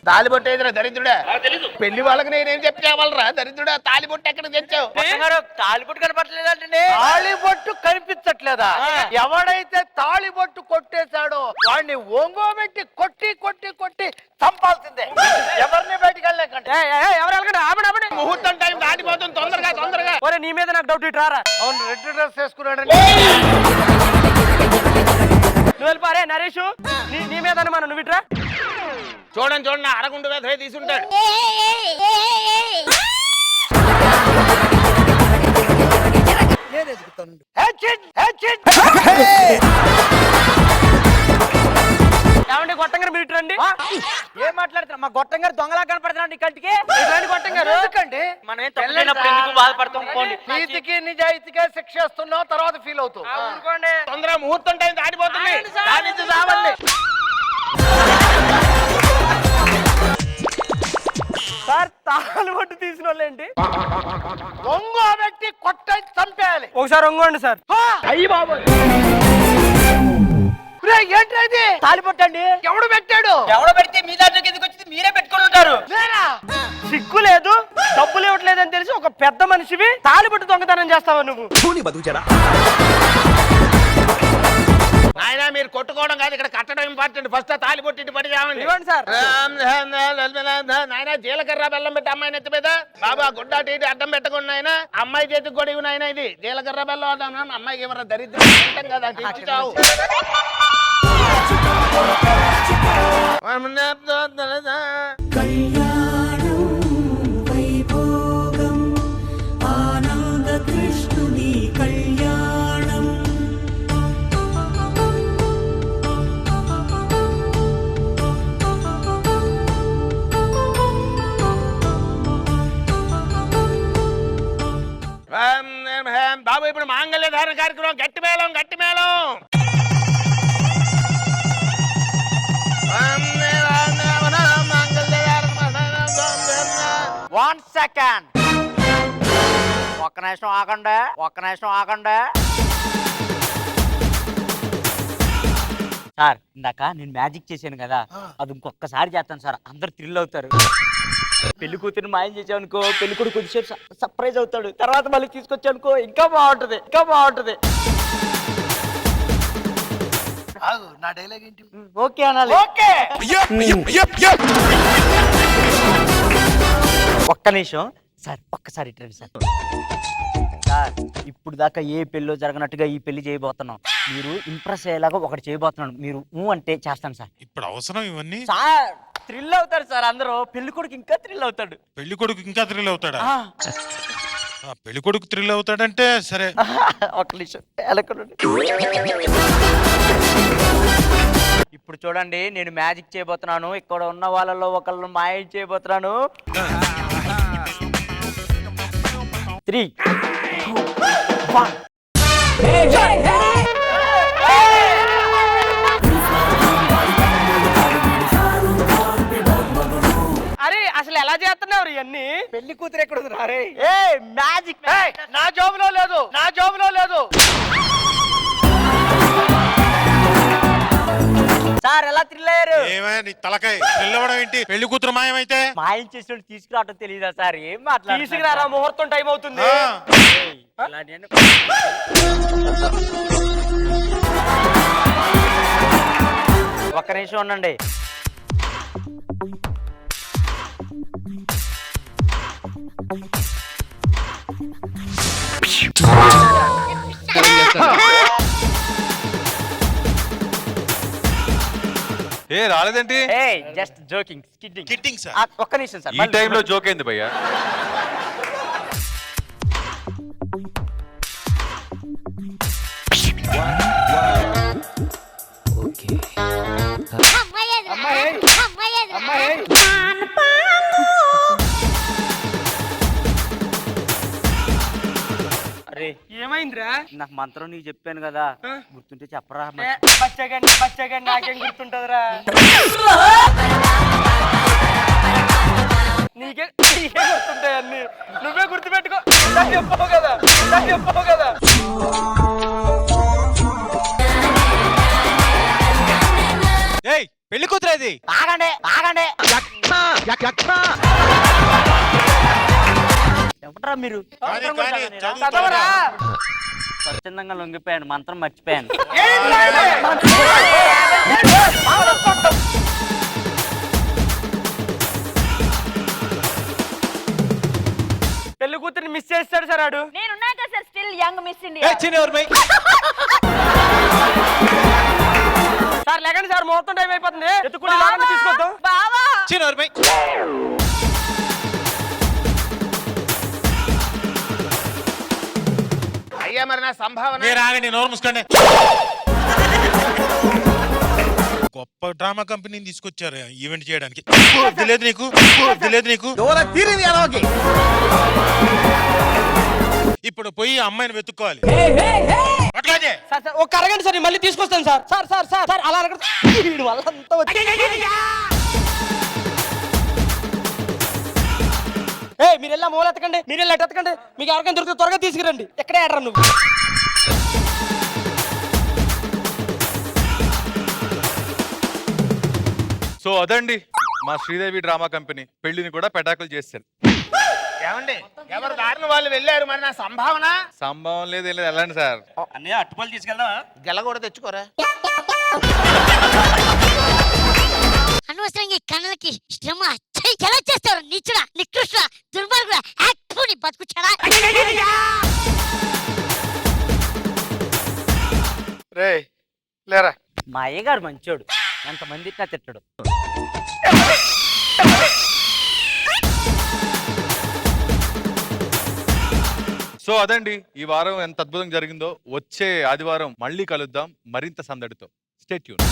తాలిబొట్టు ఏదిరా దరిద్రుడా? పెళ్లి వాళ్ళకి నేనేం చెప్పేవాళ్ళరా దరిద్రుడా? తాలిబొట్టు ఎక్కడ తెచ్చావు? తాలిబొట్టు కనపడలేదంటే తాళిబొట్టు కనిపించట్లేదా? ఎవడైతే తాళిబొట్టు కొట్టేశాడో వాడిని ఒంగోబెట్టి కొట్టి కొట్టి కొట్టి చంపాల్సిందే. ఎవరిని బయటికి వెళ్ళలేకండి. ఎవరు వెళ్ళకండి. ఆపండి. ముహూర్తం టైం దాటిపోతుంది. తొందరగా తొందరగా. ఒరే నీ మీద నాకు డౌట్ ఇటు రారా. అవును, రెడ్ డ్రెస్ వేసుకున్నాడండి. నువ్వు వెళ్ళిపారే నరేష్. నీ మీద అనుమానం, నువ్వు ఇట్రా. చూడండి చూడండి, అరగుండు వేద తీసుంటాడు. ఏమండి గొట్టంగారు మీరు ఇటు రండి. ఏం మాట్లాడుతున్నా? మా గొట్టంగారు దొంగలా కనపడుతున్నాడు నీ కంటికి. ఇట్లాంటి గొట్టంగారు ఎందుకండి? మనం ఏం తప్పినప్పుడు ఎందుకు బాధపడతాం? నీతికి నిజాయితీగా శిక్ష ఇస్తున్నావు, తర్వాత ఫీల్ అవుతావు. అనుకోండి. తొందరగా ముహూర్తం టైం దాటిపోతుంది. దాని నుంచి సావండి. సార్ తాళిబొట్టు తీసిన వాళ్ళేంటి? ఒంగో వ్యక్తి కొట్ట చంపేయాలి. ఒకసారి ఒంగోండి సార్. అయ్యి బాబు, ఏంటి తాళిబొట్టు అండి. ఎవడు పెట్టాడు? ఎవడో పెడితే మీ దాంట్లో కిందకి వచ్చి మీరే పెట్టుకుని ఉంటారు. సిగ్గు లేదు, డబ్బులు ఇవ్వట్లేదని తెలిసి ఒక పెద్ద మనిషివి తాళిబొట్టు దొంగతనం చేస్తావా నువ్వు? ఆయన మీరు కొట్టుకోవడం కాదు, ఇక్కడ కట్టడం ఇంపార్టెంట్. ఫస్ట్ తాలిబొట్టి ఇటు పడి చావండి. ఇవ్వండి సార్. నాయన జీలకర్ర బెల్లం పెట్టి అమ్మాయిని ఎత్తి మీద బాబా గుడ్డ అటు ఇటు అడ్డం పెట్టకుండా ఆయన అమ్మాయి చేతికి కూడా ఇవ్వను. ఆయన ఇది జీలకర్ర బెల్లం అడ్డం. అమ్మాయికి ఎవరు దరిద్రం కదా, తెచ్చి చావు. కృష్ణుని కళ్యాణం. బాబు ఇప్పుడు మాంగళ్య ధారణ కార్యక్రమం. గట్టి మేళం గట్టి మేళం. 1 సెకండ్. ఒక్క నిమిషం ఆగండి. సార్ ఇందాక నేను మ్యాజిక్ చేశాను కదా, అది ఇంకొకసారి చేస్తాను సార్. అందరు థ్రిల్ అవుతారు. పెళ్లి కూతురు మాయం చేసావు అనుకో, పెళ్లి కొడుకు కొద్దిసేపు సర్ప్రైజ్ అవుతాడు. తర్వాత మళ్ళీ తీసుకొచ్చావు అనుకో, ఇంకా బాగుంటది. నా డైలాగ్ ఏంటి? ఓకే అనాలి. ఒక్క నిమిషం సార్, ఒక్కసారి ఇట్రండి సార్. సార్ ఇప్పుడు దాకా ఏ పెళ్ళో జరగనట్టుగా ఈ పెళ్లి చేయబోతున్నాం. మీరు ఇంప్రెస్ అయ్యేలాగా ఒకటి చేయబోతున్నాను. మీరు అంటే చేస్తాను సార్. ఇప్పుడు అవసరం ఇవన్నీ? సార్ థ్రిల్ అవుతారు సార్ అందరూ. పెళ్లి కొడుకు ఇంకా థ్రిల్ అవుతాడు. పెళ్లి కొడుకు ఇంకా థ్రిల్ అవుతాడా? పెళ్లి కొడుకు థ్రిల్ అవుతాడంటే సరే. ఒక్క నిమిషం. ఇప్పుడు చూడండి, నేను మ్యాజిక్ చేయబోతున్నాను. ఇక్కడ ఉన్న వాళ్ళలో ఒకళ్ళు మాయం చేయబోతున్నాను. 3, 2, 1. అసలు ఎలా చేస్తున్నారు ఇవన్నీ? పెళ్లి కూతురు ఎక్కడ ఉంది రే? ఏ మ్యాజిక్ నా జోబులో లేదు, నా జోబులో లేదు. సార్ ఎలా థ్రిల్లయ్యారు? ఏమైనా నీ తలకాయ నిలవడం ఏంటి? పెళ్లి కూతురు మాయమైతే మాయం చేసిన తీసుకురావటం తెలియదా సార్? ఏం తీసుకురారా, ముహూర్తం టైం అవుతుంది. ఒక్క నిమిషం ఉండండి. ఏ రాలేదేంటి? Just joking, kidding sir. ఒక్క నిమిషం సార్. ఈ టైంలో జోక్ అయింది భయ్యా. అరే ఏమైందిరా? నాకు మంత్రం నీకు చెప్పాను కదా, గుర్తుంటే చెప్పరా? బచ్చగండి నాకేం గుర్తుంటదిరా? నీకే గుర్తుంటాయి అన్ని. నువ్వే గుర్తుపెట్టుకో. చెప్పవు కదా, చెప్పవు కదా. ఏయ్ పెళ్లి కూతురు అది. ఆగండి ఆగండి. ఎవరా మీరు? స్వచ్ఛందంగా లొంగిపోయాను, మంత్రం మర్చిపోయాను. పెళ్లి కూతురిని మిస్ చేస్తాడు సార్ ఆడు. నేనున్నాక sir still young miss India. Sir లేకండి సార్, ముహూర్తం టైం అయిపోతుంది. ఎత్తుకుని తీసుకొద్దాం. బావా అయ్యా మరి నా సంభావన. మీరు ఆగండి, నోరు మూసుకోండి. గొప్ప డ్రామా కంపెనీని తీసుకొచ్చారు ఈవెంట్ చేయడానికి. తెలియదు నీకు, తెలియదు నీకు. ఇప్పుడు పోయి అమ్మాయిని వెతుక్కోవాలి. సార్ సార్ ఒక అరగండి సార్, నేను మళ్ళీ తీసుకొస్తాను sir. Sir sir sir sir అలా అరగండి. వీడి వల్ల అంతా మీరు వెళ్ళా మూల ఎత్తకండి, మీరు వెళ్ళి ఎత్తకండి. మీకు ఎవరికైనా దొరికితే త్వరగా తీసుకురండి. ఎక్కడే ఆడరా నువ్వు? సో అదండి మా శ్రీదేవి డ్రామా కంపెనీ పెళ్లిని కూడా పెటాకులు చేశారు. ఏమండి ఎవరు దారిని వాళ్ళు వెళ్ళారు, మరి నా సంభావన? సంభవం లేదు, ఏం లేదు, వెళ్ళండి సార్. అన్నయ్య అట్టుపల్లి తీసుకెళ్దాం. గెల కూడా తెచ్చుకోరా. అనవసరంగా కళ్ళకి శ్రమ ఎలా చేస్తారు? నీచుడా, నికృష్ట, దుర్మార్గుడా, యాక్టుని బతుకుచారా? రే లేరా. మా అయ్యగారు మంచోడు, ఎంతమంది ఇట్లా తిట్టడు. సో అదండి ఈ వారం ఎంత అద్భుతంగా జరిగిందో. వచ్చే ఆదివారం మళ్ళీ కలుద్దాం మరింత సందడితో. Stay tune.